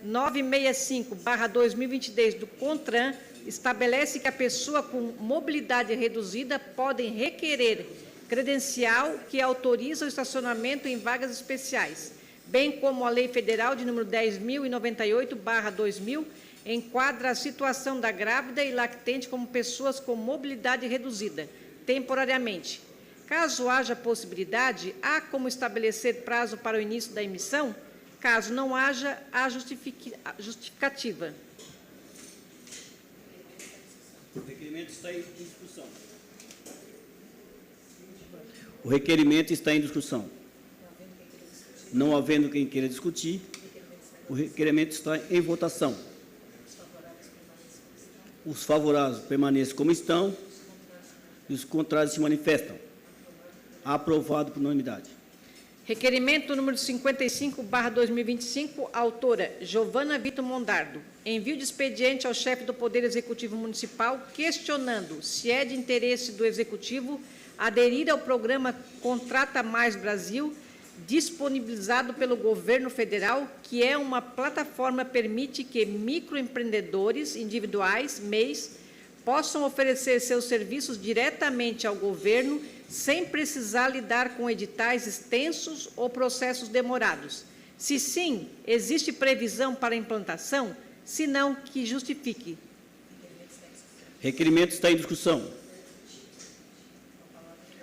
965/2022 do CONTRAN estabelece que a pessoa com mobilidade reduzida pode requerer credencial que autoriza o estacionamento em vagas especiais, bem como a Lei Federal de número 10.098/2000 enquadra a situação da grávida e lactente como pessoas com mobilidade reduzida, temporariamente. Caso haja possibilidade, há como estabelecer prazo para o início da emissão? Caso não haja, há justificativa. O requerimento está em discussão. O requerimento está em discussão. Não havendo quem queira discutir, o requerimento está em votação. Os favoráveis permaneçam como estão e os contrários se manifestam. Aprovado por unanimidade. Requerimento número 55/2025, autora Giovana Vitor Mondardo. Envio de expediente ao chefe do Poder Executivo Municipal questionando se é de interesse do Executivo aderir ao programa Contrata Mais Brasil, disponibilizado pelo governo federal, que é uma plataforma que permite que microempreendedores individuais, MEIs, possam oferecer seus serviços diretamente ao governo, sem precisar lidar com editais extensos ou processos demorados. Se sim, existe previsão para a implantação? Se não, que justifique. Requerimento está em discussão.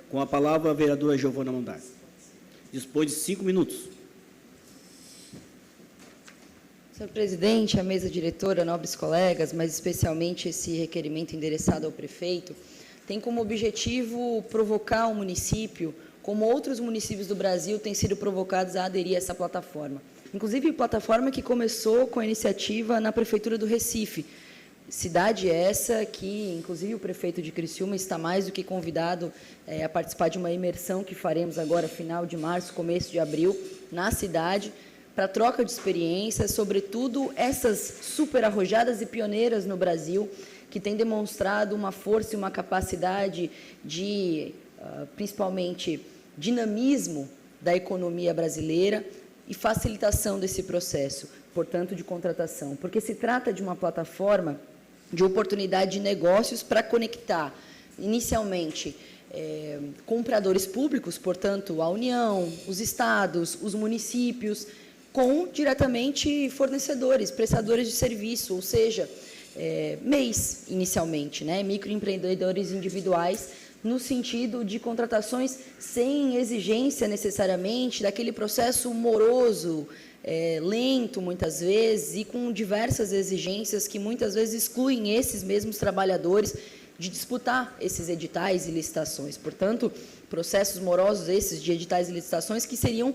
Com a palavra, a vereadora Giovana Mondardo. Dispõe de 5 minutos. Senhor presidente, a mesa diretora, nobres colegas, mas especialmente esse requerimento endereçado ao prefeito, tem como objetivo provocar o município, como outros municípios do Brasil têm sido provocados a aderir a essa plataforma. Inclusive, plataforma que começou com a iniciativa na Prefeitura do Recife. Cidade essa que, inclusive, o prefeito de Criciúma está mais do que convidado a participar de uma imersão que faremos agora, final de março, começo de abril, na cidade, para troca de experiências, sobretudo essas super arrojadas e pioneiras no Brasil, que têm demonstrado uma força e uma capacidade de, principalmente, dinamismo da economia brasileira e facilitação desse processo, portanto, de contratação. Porque se trata de uma plataforma de oportunidade de negócios para conectar, inicialmente, compradores públicos, portanto, a União, os estados, os municípios, com diretamente fornecedores, prestadores de serviço, ou seja, MEIs, inicialmente, né, microempreendedores individuais, no sentido de contratações sem exigência necessariamente daquele processo moroso, lento muitas vezes e com diversas exigências que muitas vezes excluem esses mesmos trabalhadores de disputar esses editais e licitações. Portanto, processos morosos esses de editais e licitações que seriam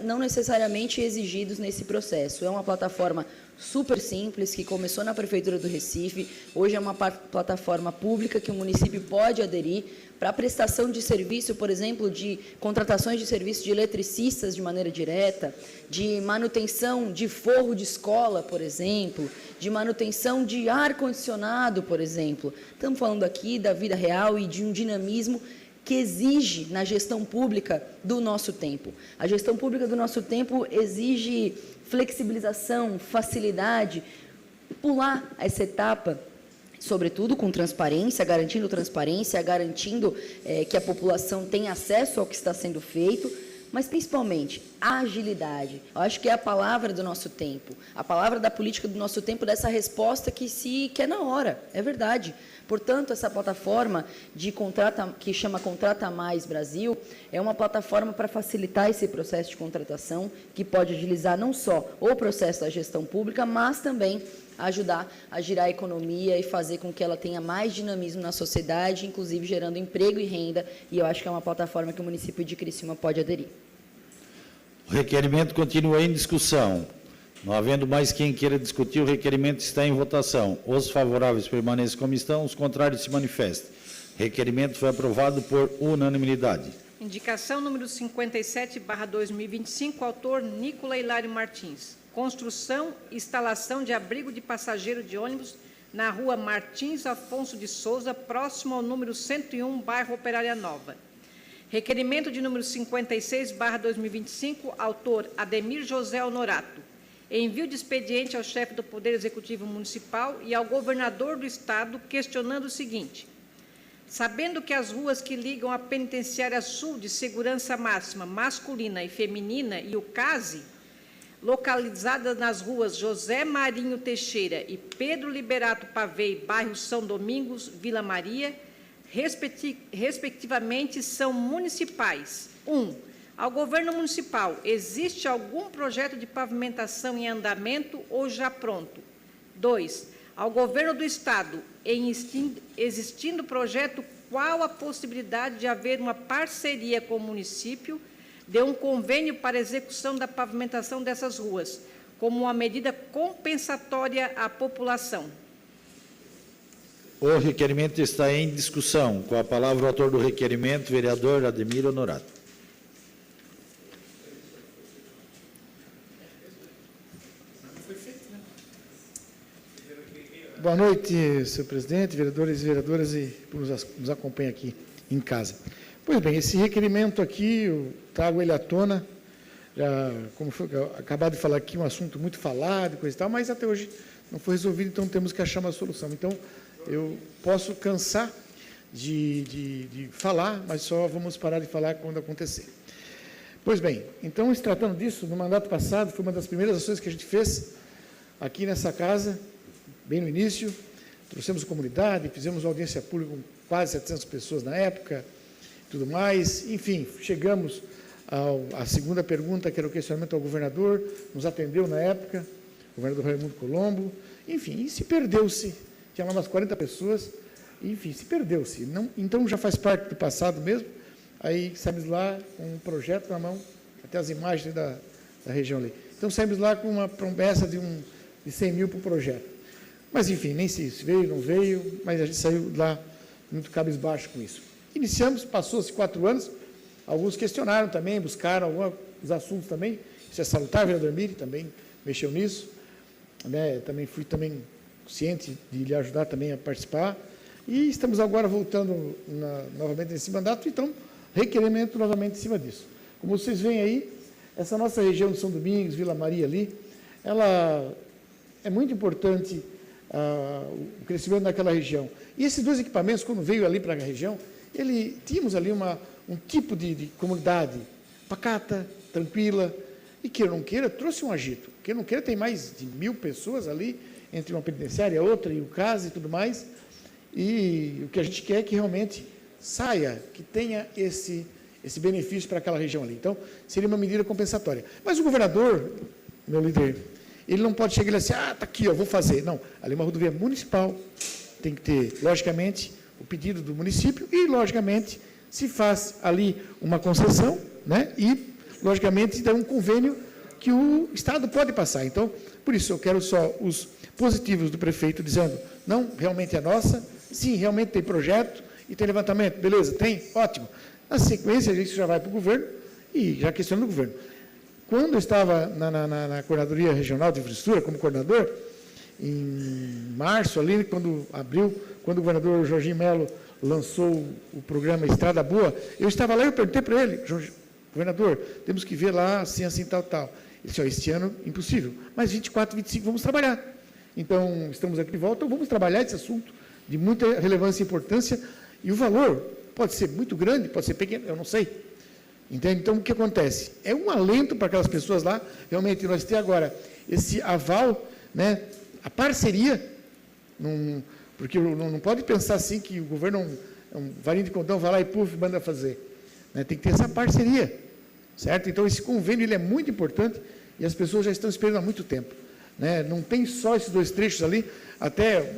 não necessariamente exigidos nesse processo. É uma plataforma super simples, que começou na Prefeitura do Recife, hoje é uma plataforma pública que o município pode aderir para a prestação de serviço, por exemplo, de contratações de serviço de eletricistas de maneira direta, de manutenção de forro de escola, por exemplo, de manutenção de ar-condicionado, por exemplo. Estamos falando aqui da vida real e de um dinamismo que exige na gestão pública do nosso tempo. A gestão pública do nosso tempo exige flexibilização, facilidade, pular essa etapa, sobretudo com transparência, garantindo que a população tenha acesso ao que está sendo feito, mas principalmente a agilidade. Eu acho que é a palavra do nosso tempo, a palavra da política do nosso tempo, dessa resposta que é na hora, é verdade. Portanto, essa plataforma que chama Contrata Mais Brasil é uma plataforma para facilitar esse processo de contratação, que pode agilizar não só o processo da gestão pública, mas também ajudar a girar a economia e fazer com que ela tenha mais dinamismo na sociedade, inclusive gerando emprego e renda, e eu acho que é uma plataforma que o município de Criciúma pode aderir. O requerimento continua em discussão. Não havendo mais quem queira discutir, o requerimento está em votação. Os favoráveis permaneçam como estão, os contrários se manifestem. Requerimento foi aprovado por unanimidade. Indicação número 57/2025, autor Nicola Hilário Martins. Construção e instalação de abrigo de passageiro de ônibus na rua Martins Afonso de Souza, próximo ao número 101, bairro Operária Nova. Requerimento de número 56/2025, autor Ademir José Honorato. Envio de expediente ao chefe do Poder Executivo Municipal e ao governador do Estado, questionando o seguinte: sabendo que as ruas que ligam a Penitenciária Sul de Segurança Máxima masculina e feminina e o CASE, localizadas nas ruas José Marinho Teixeira e Pedro Liberato Pavei, bairro São Domingos, Vila Maria, respectivamente, são municipais. 1. Ao governo municipal, existe algum projeto de pavimentação em andamento ou já pronto? 2. Ao governo do Estado, existindo projeto, qual a possibilidade de haver uma parceria com o município de um convênio para execução da pavimentação dessas ruas, como uma medida compensatória à população? O requerimento está em discussão. Com a palavra o autor do requerimento, vereador Ademir Honorato. Boa noite, senhor presidente, vereadores e vereadoras e nos acompanha aqui em casa. Pois bem, esse requerimento aqui, eu trago ele à tona, já, como foi acabado de falar aqui, um assunto muito falado, coisa e tal, mas até hoje não foi resolvido, então temos que achar uma solução. Então, eu posso cansar de falar, mas só vamos parar de falar quando acontecer. Pois bem, então, se tratando disso, no mandato passado, foi uma das primeiras ações que a gente fez aqui nessa casa, bem no início, trouxemos a comunidade, fizemos uma audiência pública com quase 700 pessoas na época, tudo mais, enfim, chegamos à segunda pergunta, que era o questionamento ao governador, nos atendeu na época, o governador Raimundo Colombo, enfim, e se perdeu-se, tinha lá umas 40 pessoas, enfim, se perdeu-se, então já faz parte do passado mesmo, aí saímos lá com um projeto na mão, até as imagens da região ali, então saímos lá com uma promessa de 100 mil para o projeto. Mas, enfim, nem se veio, não veio, mas a gente saiu lá muito cabisbaixo com isso. Iniciamos, passou-se 4 anos, alguns questionaram também, buscaram alguns assuntos também, isso é salutar, o vereador Miri também mexeu nisso, né, também fui ciente de lhe ajudar também a participar, e estamos agora voltando novamente nesse mandato, então, requerimento novamente em cima disso. Como vocês veem aí, essa nossa região de São Domingos, Vila Maria ali, ela é muito importante, o crescimento daquela região. E esses 2 equipamentos, quando veio ali para a região, tínhamos ali um tipo de comunidade pacata, tranquila, e queira ou não queira, trouxe um agito. Queira ou não queira, tem mais de 1000 pessoas ali, entre uma penitenciária e outra, e o CAS e tudo mais, e o que a gente quer é que realmente saia, que tenha esse benefício para aquela região ali. Então, seria uma medida compensatória. Mas o governador, meu líder, ele não pode chegar e dizer assim, está aqui, eu vou fazer. Não, ali é uma rodovia municipal, tem que ter, logicamente, o pedido do município e, logicamente, se faz ali uma concessão, né, e, logicamente, dá um convênio que o Estado pode passar. Então, por isso, eu quero só os positivos do prefeito dizendo, não, realmente é nossa, sim, realmente tem projeto e tem levantamento, beleza, tem, ótimo. Na sequência, isso já vai para o governo e já questiona o governo. Quando eu estava na Coordenadoria Regional de Infraestrutura, como coordenador, em março, ali, quando o governador Jorginho Melo lançou o programa Estrada Boa, eu estava lá e eu perguntei para ele, governador, temos que ver lá, assim, tal. Ele disse, este ano, impossível, mas 24, 25, vamos trabalhar. Então, estamos aqui de volta, vamos trabalhar esse assunto de muita relevância e importância, e o valor pode ser muito grande, pode ser pequeno, eu não sei. Entende? Então, o que acontece? É um alento para aquelas pessoas lá, realmente, nós temos agora esse aval, né, a parceria, porque não pode pensar assim que o governo é um varinho de condão, vai lá e puf, manda fazer. Né, tem que ter essa parceria, certo? Então, esse convênio ele é muito importante e as pessoas já estão esperando há muito tempo. Né? Não tem só esses 2 trechos ali, até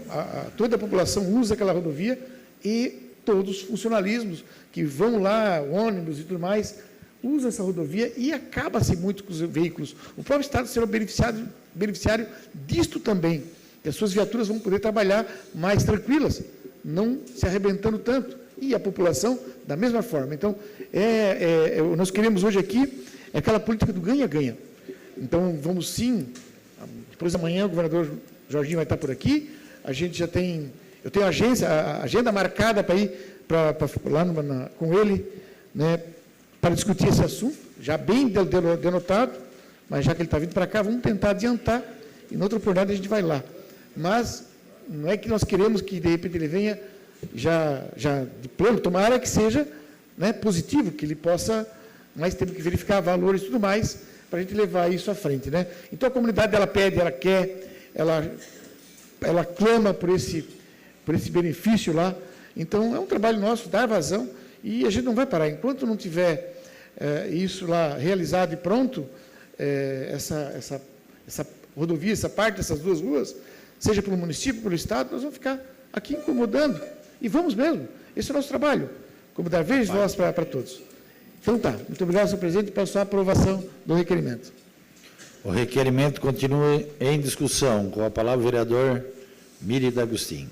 toda a população usa aquela rodovia e todos os funcionalismos que vão lá, ônibus e tudo mais, usam essa rodovia e acaba-se muito com os veículos. O próprio Estado será beneficiário disto também, que as suas viaturas vão poder trabalhar mais tranquilas, não se arrebentando tanto, e a população da mesma forma. Então, nós queremos hoje aqui aquela política do ganha-ganha. Então, vamos sim, depois da manhã o governador Jorginho vai estar por aqui, a gente já tem, eu tenho a agenda marcada para ir lá com ele, né, para discutir esse assunto, já bem denotado, mas já que ele está vindo para cá, vamos tentar adiantar, e na outra oportunidade a gente vai lá. Mas não é que nós queremos que, de repente, ele venha já de plano, tomara que seja, né, positivo, que ele possa, mas temos que verificar valores e tudo mais, para a gente levar isso à frente. Né? Então, a comunidade, ela pede, ela quer, ela clama por esse benefício lá. Então, é um trabalho nosso, dar vazão, e a gente não vai parar. Enquanto não tiver isso lá realizado e pronto, essa rodovia, essa parte dessas 2 ruas, seja pelo município, pelo Estado, nós vamos ficar aqui incomodando. E vamos mesmo. Esse é o nosso trabalho. Como dar vez e voz para todos. Então tá. Muito obrigado, senhor presidente. Peço a aprovação do requerimento. O requerimento continua em discussão. Com a palavra o vereador Miri D'Agostinho.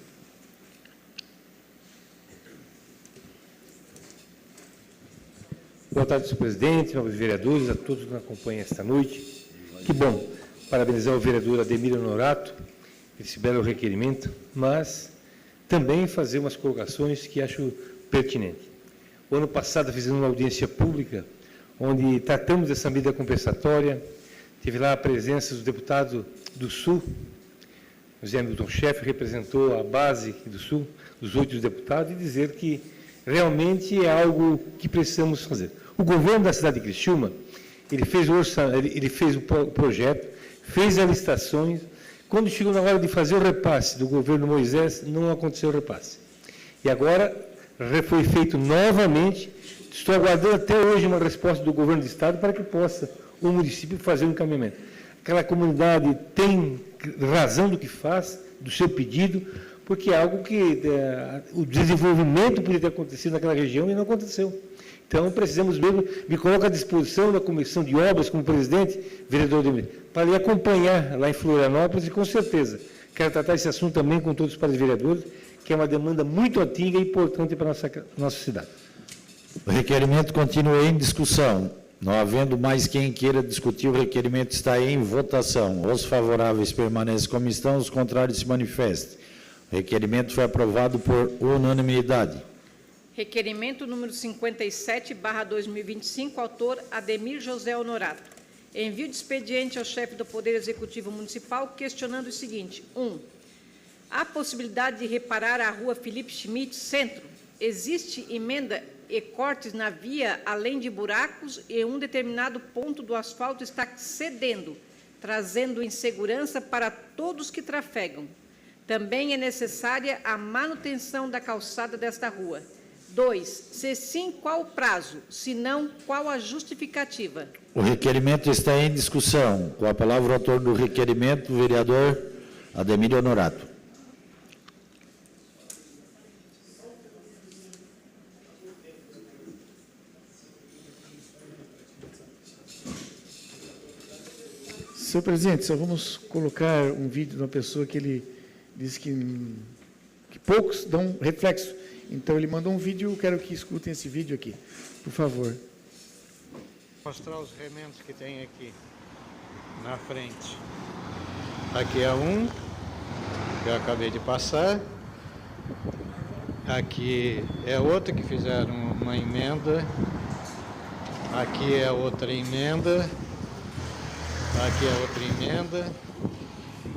Boa tarde, senhor presidente, nobres vereadores, a todos que nos acompanham esta noite. Que bom, parabenizar o vereador Ademir Honorato, esse belo requerimento, mas também fazer umas colocações que acho pertinentes. O ano passado fizemos uma audiência pública, onde tratamos dessa medida compensatória, teve lá a presença do deputado do Sul, José Hamilton Chefe, representou a base do Sul, dos 8 deputados, e dizer que realmente é algo que precisamos fazer. O governo da cidade de Criciúma, ele fez o projeto, fez as licitações. Quando chegou na hora de fazer o repasse do governo Moisés, não aconteceu o repasse. E agora foi feito novamente. Estou aguardando até hoje uma resposta do governo do Estado para que possa o município fazer um encaminhamento. Aquela comunidade tem razão do que faz, do seu pedido, porque é algo que o desenvolvimento podia ter acontecido naquela região e não aconteceu. Então, precisamos mesmo, me coloco à disposição da Comissão de Obras, como presidente, vereador Ademir, para lhe acompanhar lá em Florianópolis, e com certeza quero tratar esse assunto também com todos os pares vereadores, que é uma demanda muito antiga e importante para a nossa cidade. O requerimento continua em discussão. Não havendo mais quem queira discutir, o requerimento está em votação. Os favoráveis permanecem como estão, os contrários se manifestem. O requerimento foi aprovado por unanimidade. Requerimento número 57/2025, autor Ademir José Honorato. Envio de expediente ao chefe do Poder Executivo Municipal questionando o seguinte: 1. Há possibilidade de reparar a rua Felipe Schmidt, centro. Existe emenda e cortes na via, além de buracos, e um determinado ponto do asfalto está cedendo, trazendo insegurança para todos que trafegam. Também é necessária a manutenção da calçada desta rua. 2. Se sim, qual o prazo? Se não, qual a justificativa? O requerimento está em discussão. Com a palavra o autor do requerimento, o vereador Ademir Honorato. Senhor presidente, só vamos colocar um vídeo de uma pessoa que ele diz que poucos dão reflexo. Então, ele mandou um vídeo, quero que escutem esse vídeo aqui, por favor. Mostrar os remendos que tem aqui na frente. Aqui é um, que eu acabei de passar. Aqui é outro que fizeram uma emenda. Aqui é outra emenda. Aqui é outra emenda.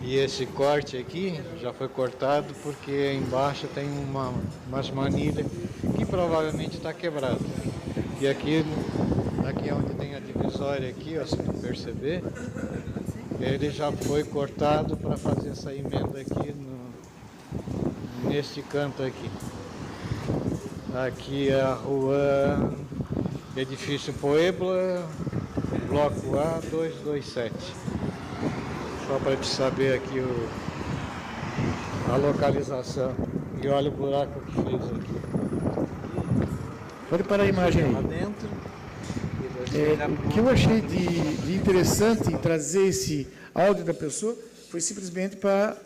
E esse corte aqui já foi cortado porque embaixo tem umas manilhas que provavelmente está quebrada. E aqui aqui onde tem a divisória aqui, ó, se tu perceber, ele já foi cortado para fazer essa emenda aqui neste canto aqui. Aqui é a rua Edifício Puebla, bloco A 227. Só para te saber aqui a localização. E olha o buraco que fez aqui. Pode parar a imagem lá aí. dentro. O que eu achei de interessante em trazer esse áudio da pessoa foi simplesmente para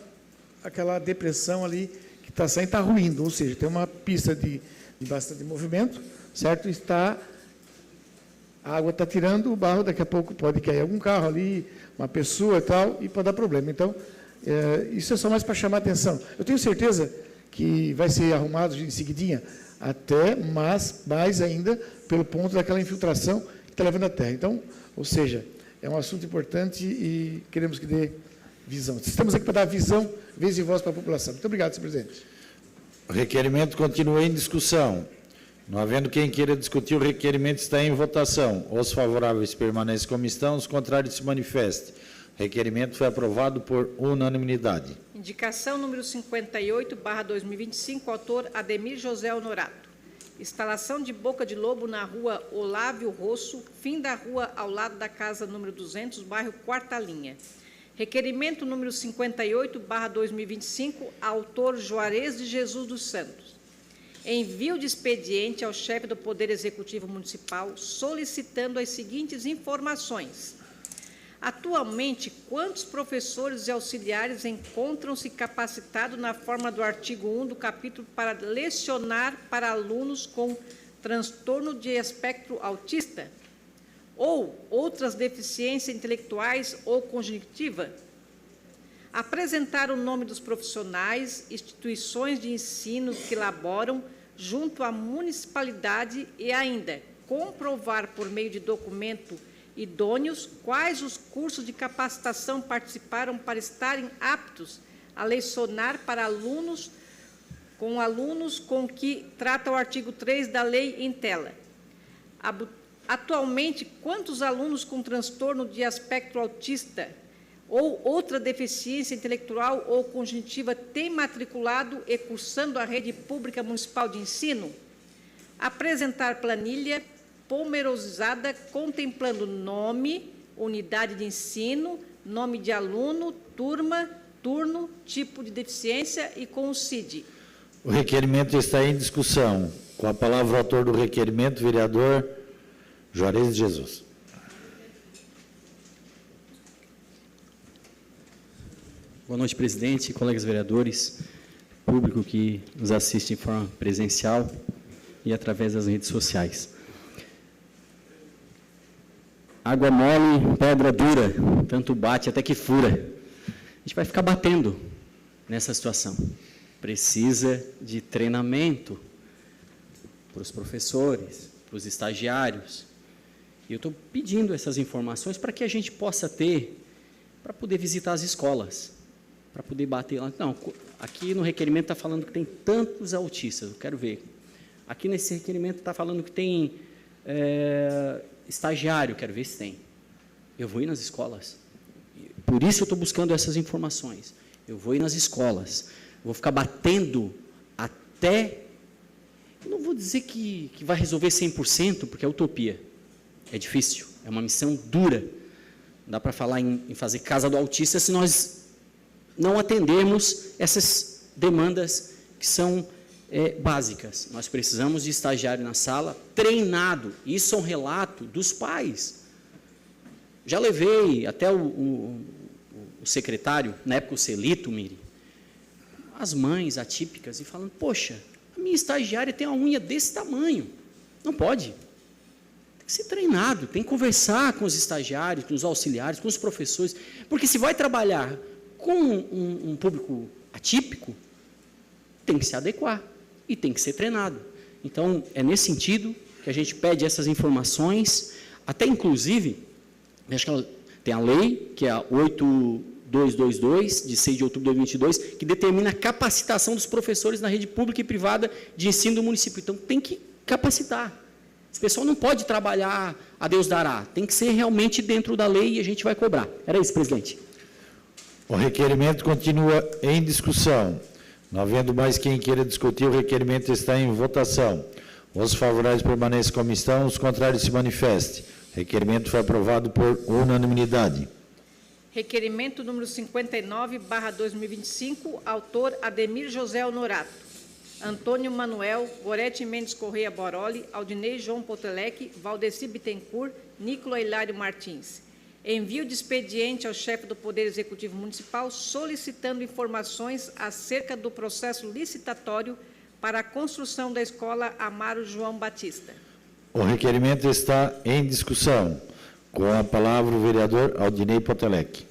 aquela depressão ali que está saindo, está ruindo, ou seja, tem uma pista de bastante movimento, certo? A água está tirando o barro, daqui a pouco pode cair algum carro ali, uma pessoa e tal, e pode dar problema. Então, isso é só mais para chamar a atenção. Eu tenho certeza que vai ser arrumado em seguidinha, mas mais ainda pelo ponto daquela infiltração que está levando a terra. Então, ou seja, é um assunto importante e queremos que dê visão. Estamos aqui para dar visão, vez e voz para a população. Muito obrigado, senhor presidente. O requerimento continua em discussão. Não havendo quem queira discutir, o requerimento está em votação. Os favoráveis permanecem como estão, os contrários se manifestem. O requerimento foi aprovado por unanimidade. Indicação número 58/2025, autor Ademir José Honorato. Instalação de boca de lobo na rua Olávio Rosso, fim da rua ao lado da casa número 200, bairro Quarta Linha. Requerimento número 58/2025, autor Juarez de Jesus dos Santos. Envio de expediente ao chefe do Poder Executivo Municipal solicitando as seguintes informações. Atualmente, quantos professores e auxiliares encontram-se capacitados na forma do artigo 1 do capítulo para lecionar para alunos com transtorno de espectro autista ou outras deficiências intelectuais ou cognitiva? Apresentar o nome dos profissionais, instituições de ensino que laboram junto à municipalidade e ainda comprovar por meio de documento idôneos quais os cursos de capacitação participaram para estarem aptos a lecionar para alunos com que trata o artigo 3 da lei em tela. Atualmente, quantos alunos com transtorno de espectro autista ou outra deficiência intelectual ou cognitiva têm matriculado e cursando a rede pública municipal de ensino? Apresentar planilha pomerosada contemplando nome, unidade de ensino, nome de aluno, turma, turno, tipo de deficiência e com o CID. O requerimento está em discussão. Com a palavra o autor do requerimento, vereador Juarez de Jesus. Boa noite, presidente, colegas vereadores, público que nos assiste em forma presencial e através das redes sociais. Água mole, pedra dura, tanto bate até que fura. A gente vai ficar batendo nessa situação. Precisa de treinamento para os professores, para os estagiários. E eu estou pedindo essas informações para que a gente possa ter, para poder visitar as escolas, para poder bater lá. Não, aqui no requerimento está falando que tem tantos autistas, eu quero ver. Aqui nesse requerimento está falando que tem estagiário, quero ver se tem. Eu vou ir nas escolas. Por isso eu estou buscando essas informações. Eu vou ir nas escolas. Vou ficar batendo até... Eu não vou dizer que vai resolver 100%, porque é utopia. É difícil, é uma missão dura. Não dá para falar em fazer casa do autista se nós não atendermos essas demandas que são básicas. Nós precisamos de estagiário na sala, treinado. Isso é um relato dos pais. Já levei até o secretário, na época o Celito, Miri, as mães atípicas, e falando, poxa, a minha estagiária tem uma unha desse tamanho. Não pode. Tem que ser treinado, tem que conversar com os estagiários, com os auxiliares, com os professores, porque se vai trabalhar com um público atípico, tem que se adequar e tem que ser treinado. Então, é nesse sentido que a gente pede essas informações, até inclusive, acho que tem a lei, que é a 8222, de 6 de outubro de 2022, que determina a capacitação dos professores na rede pública e privada de ensino do município. Então, tem que capacitar. Esse pessoal não pode trabalhar a Deus dará. Tem que ser realmente dentro da lei e a gente vai cobrar. Era isso, presidente. O requerimento continua em discussão. Não havendo mais quem queira discutir, o requerimento está em votação. Os favoráveis permaneçam como estão, os contrários se manifestem. O requerimento foi aprovado por unanimidade. Requerimento número 59/2025, autor Ademir José Honorato, Antônio Manuel, Gorete Mendes Correia Boroli, Aldinei João Potelec, Valdeci Bittencourt, Nicola Hilário Martins. Envio de expediente ao chefe do Poder Executivo Municipal solicitando informações acerca do processo licitatório para a construção da Escola Amaro João Batista. O requerimento está em discussão. Com a palavra o vereador Aldinei Potelec.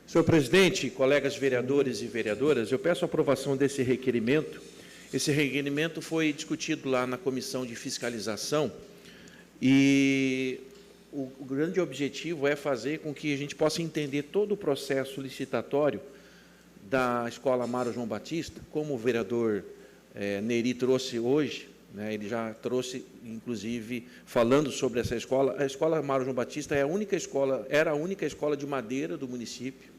Senhor presidente, colegas vereadores e vereadoras, eu peço a aprovação desse requerimento. Esse requerimento foi discutido lá na Comissão de Fiscalização e o grande objetivo é fazer com que a gente possa entender todo o processo licitatório da Escola Amaro João Batista, como o vereador Neri trouxe hoje, né, ele já trouxe, inclusive, falando sobre essa escola. A Escola Amaro João Batista era a única escola de madeira do município.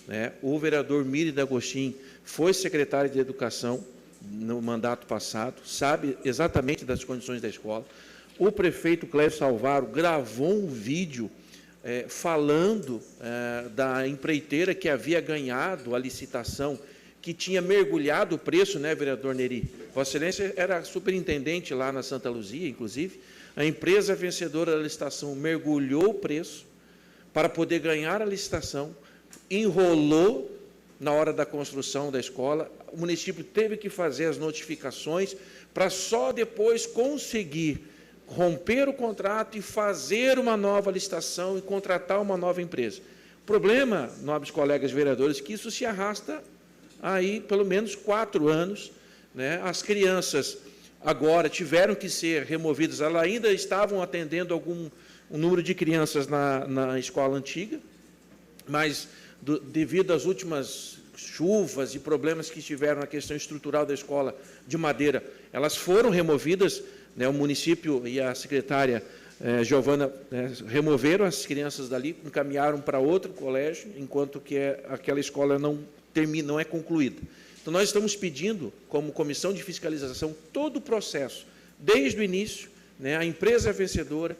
Né? O vereador Miri D'Agostin foi secretário de Educação no mandato passado, sabe exatamente das condições da escola. O prefeito Clécio Salvaro gravou um vídeo falando da empreiteira que havia ganhado a licitação, que tinha mergulhado o preço, né, vereador Neri? Vossa Excelência era superintendente lá na Santa Luzia, inclusive. A empresa vencedora da licitação mergulhou o preço para poder ganhar a licitação, enrolou na hora da construção da escola, o município teve que fazer as notificações para só depois conseguir romper o contrato e fazer uma nova licitação e contratar uma nova empresa. O problema, nobres colegas vereadores, é que isso se arrasta aí pelo menos 4 anos. Né? As crianças agora tiveram que ser removidas, elas ainda estavam atendendo um número de crianças na escola antiga, mas devido às últimas chuvas e problemas que tiveram na questão estrutural da escola de madeira, elas foram removidas, né, o município e a secretária Giovana removeram as crianças dali, encaminharam para outro colégio, enquanto que aquela escola não é concluída. Então, nós estamos pedindo, como comissão de fiscalização, todo o processo, desde o início, né, a empresa vencedora,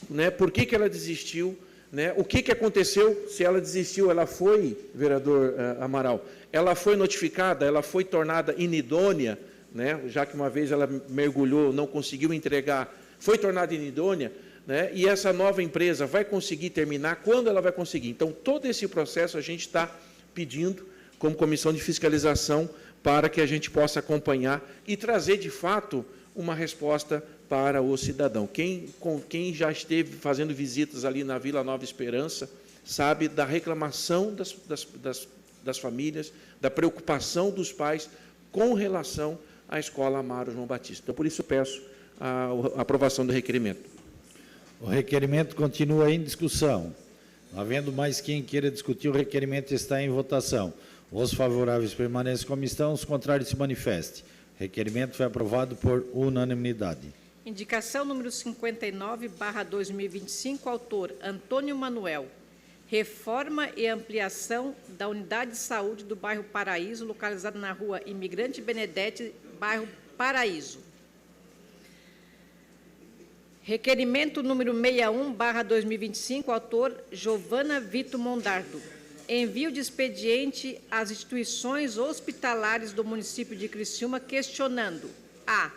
né, por que ela desistiu, né, o que aconteceu, se ela desistiu, ela foi, vereador Amaral, ela foi notificada, ela foi tornada inidônea, né, já que uma vez ela mergulhou, não conseguiu entregar, foi tornada inidônea, né, e essa nova empresa vai conseguir terminar, quando ela vai conseguir? Então, todo esse processo a gente está pedindo, como comissão de fiscalização, para que a gente possa acompanhar e trazer, de fato, uma resposta para o cidadão. Quem já esteve fazendo visitas ali na Vila Nova Esperança, sabe da reclamação das famílias, da preocupação dos pais com relação à Escola Amaro João Batista. Então, por isso, peço a aprovação do requerimento. O requerimento continua em discussão. Não havendo mais quem queira discutir, o requerimento está em votação. Os favoráveis permaneçam como estão, os contrários se manifestem. O requerimento foi aprovado por unanimidade. Indicação número 59/2025, autor Antônio Manuel. Reforma e ampliação da unidade de saúde do bairro Paraíso, localizada na rua Imigrante Benedete, bairro Paraíso. Requerimento número 61/2025, autor Giovana Vito Mondardo. Envio de expediente às instituições hospitalares do município de Criciúma, questionando: a.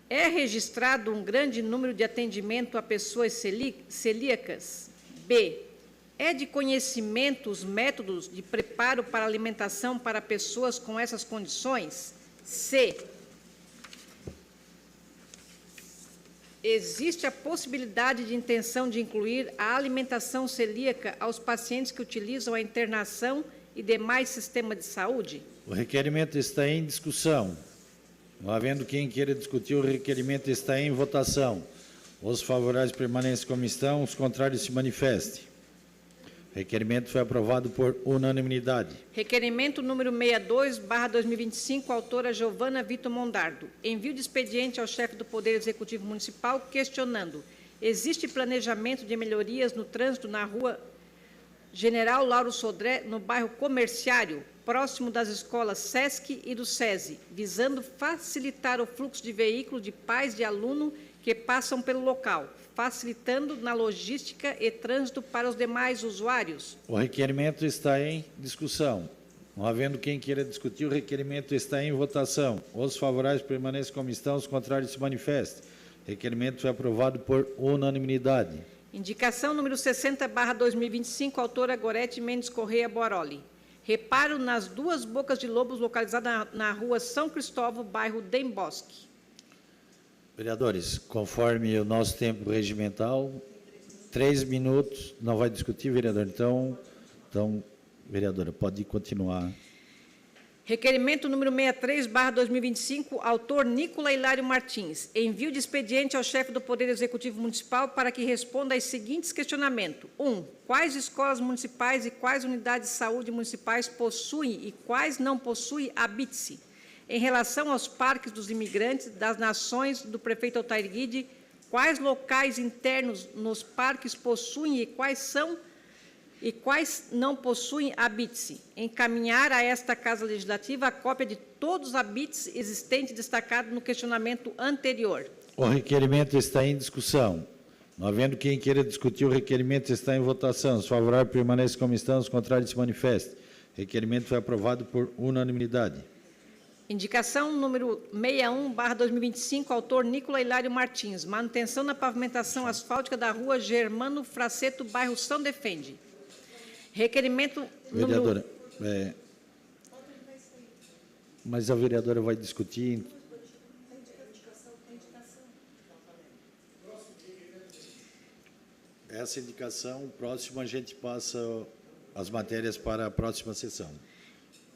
É registrado um grande número de atendimento a pessoas celíacas? B. É de conhecimento os métodos de preparo para alimentação para pessoas com essas condições? C. Existe a possibilidade de intenção de incluir a alimentação celíaca aos pacientes que utilizam a internação e demais sistemas de saúde? O requerimento está em discussão. Não havendo quem queira discutir, o requerimento está em votação. Os favoráveis permaneçam como estão, os contrários se manifestem. Requerimento foi aprovado por unanimidade. Requerimento número 62/2025, autora Giovana Vitor Mondardo. Envio de expediente ao chefe do Poder Executivo Municipal questionando: existe planejamento de melhorias no trânsito na rua General Lauro Sodré, no bairro Comerciário, próximo das escolas SESC e do SESI, visando facilitar o fluxo de veículos de pais de aluno que passam pelo local, facilitando na logística e trânsito para os demais usuários. O requerimento está em discussão. Não havendo quem queira discutir, o requerimento está em votação. Os favoráveis permaneçam como estão, os contrários se manifestem. O requerimento foi aprovado por unanimidade. Indicação número 60/2025, autora Gorete Mendes Correia Boroli. Reparo nas duas bocas de lobos localizadas na rua São Cristóvão, bairro Dem Bosque. Vereadores, conforme o nosso tempo regimental, 3 minutos, não vai discutir, vereador? Então, vereadora, pode continuar. Requerimento número 63/2025, autor Nicola Hilário Martins. Envio de expediente ao chefe do Poder Executivo Municipal para que responda aos seguintes questionamentos. 1. Quais escolas municipais e quais unidades de saúde municipais possuem e quais não possuem a BITSE? Em relação aos parques dos imigrantes das nações do prefeito Altair Guide, quais locais internos nos parques possuem e quais não possuem a BITSE? Encaminhar a esta Casa Legislativa a cópia de todos os BITSE existentes destacados no questionamento anterior. O requerimento está em discussão. Não havendo quem queira discutir, o requerimento está em votação. Os favoráveis permaneçam como estão, os contrários se manifestem. O requerimento foi aprovado por unanimidade. Indicação número 61/2025, autor Nicola Hilário Martins. Manutenção na pavimentação asfáltica da rua Germano Fraceto, bairro São Defende. Requerimento vereadora, mas a vereadora vai discutir. Essa indicação, próximo a gente passa as matérias para a próxima sessão.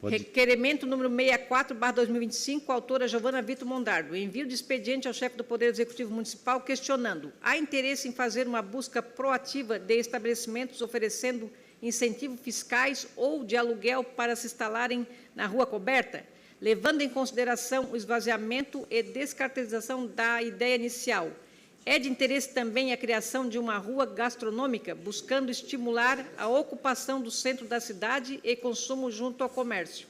Requerimento número 64/2025, autora Giovana Vitor Mondardo. Envio de expediente ao chefe do Poder Executivo Municipal questionando: há interesse em fazer uma busca proativa de estabelecimentos oferecendo incentivos fiscais ou de aluguel para se instalarem na rua coberta, levando em consideração o esvaziamento e descaracterização da ideia inicial. É de interesse também a criação de uma rua gastronômica, buscando estimular a ocupação do centro da cidade e consumo junto ao comércio.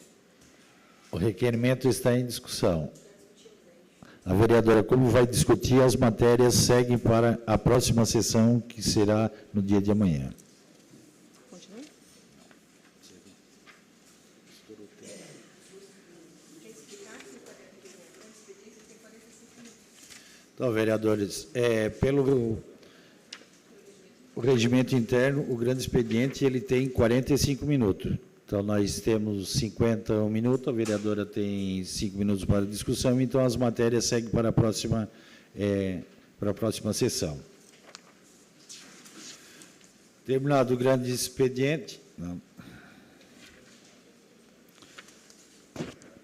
O requerimento está em discussão. A vereadora, como vai discutir, as matérias seguem para a próxima sessão, que será no dia de amanhã. Continua? Então, vereadores, pelo o regimento interno, o grande expediente ele tem 45 minutos. Então, nós temos 51 minutos, a vereadora tem 5 minutos para discussão, então as matérias seguem para a próxima sessão. Terminado o grande expediente,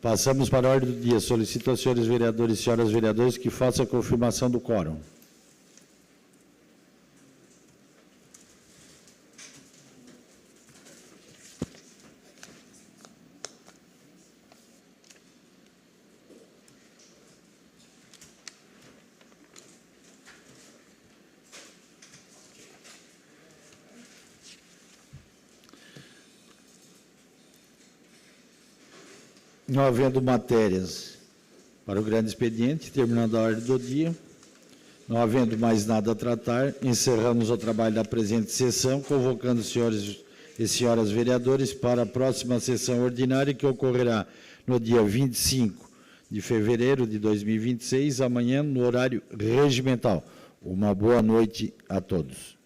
passamos para a ordem do dia. Solicito aos senhores vereadores e senhoras vereadoras que façam a confirmação do quórum. Não havendo matérias para o grande expediente, terminando a ordem do dia, não havendo mais nada a tratar, encerramos o trabalho da presente sessão, convocando os senhores e senhoras vereadores para a próxima sessão ordinária, que ocorrerá no dia 25 de fevereiro de 2026, amanhã, no horário regimental. Uma boa noite a todos.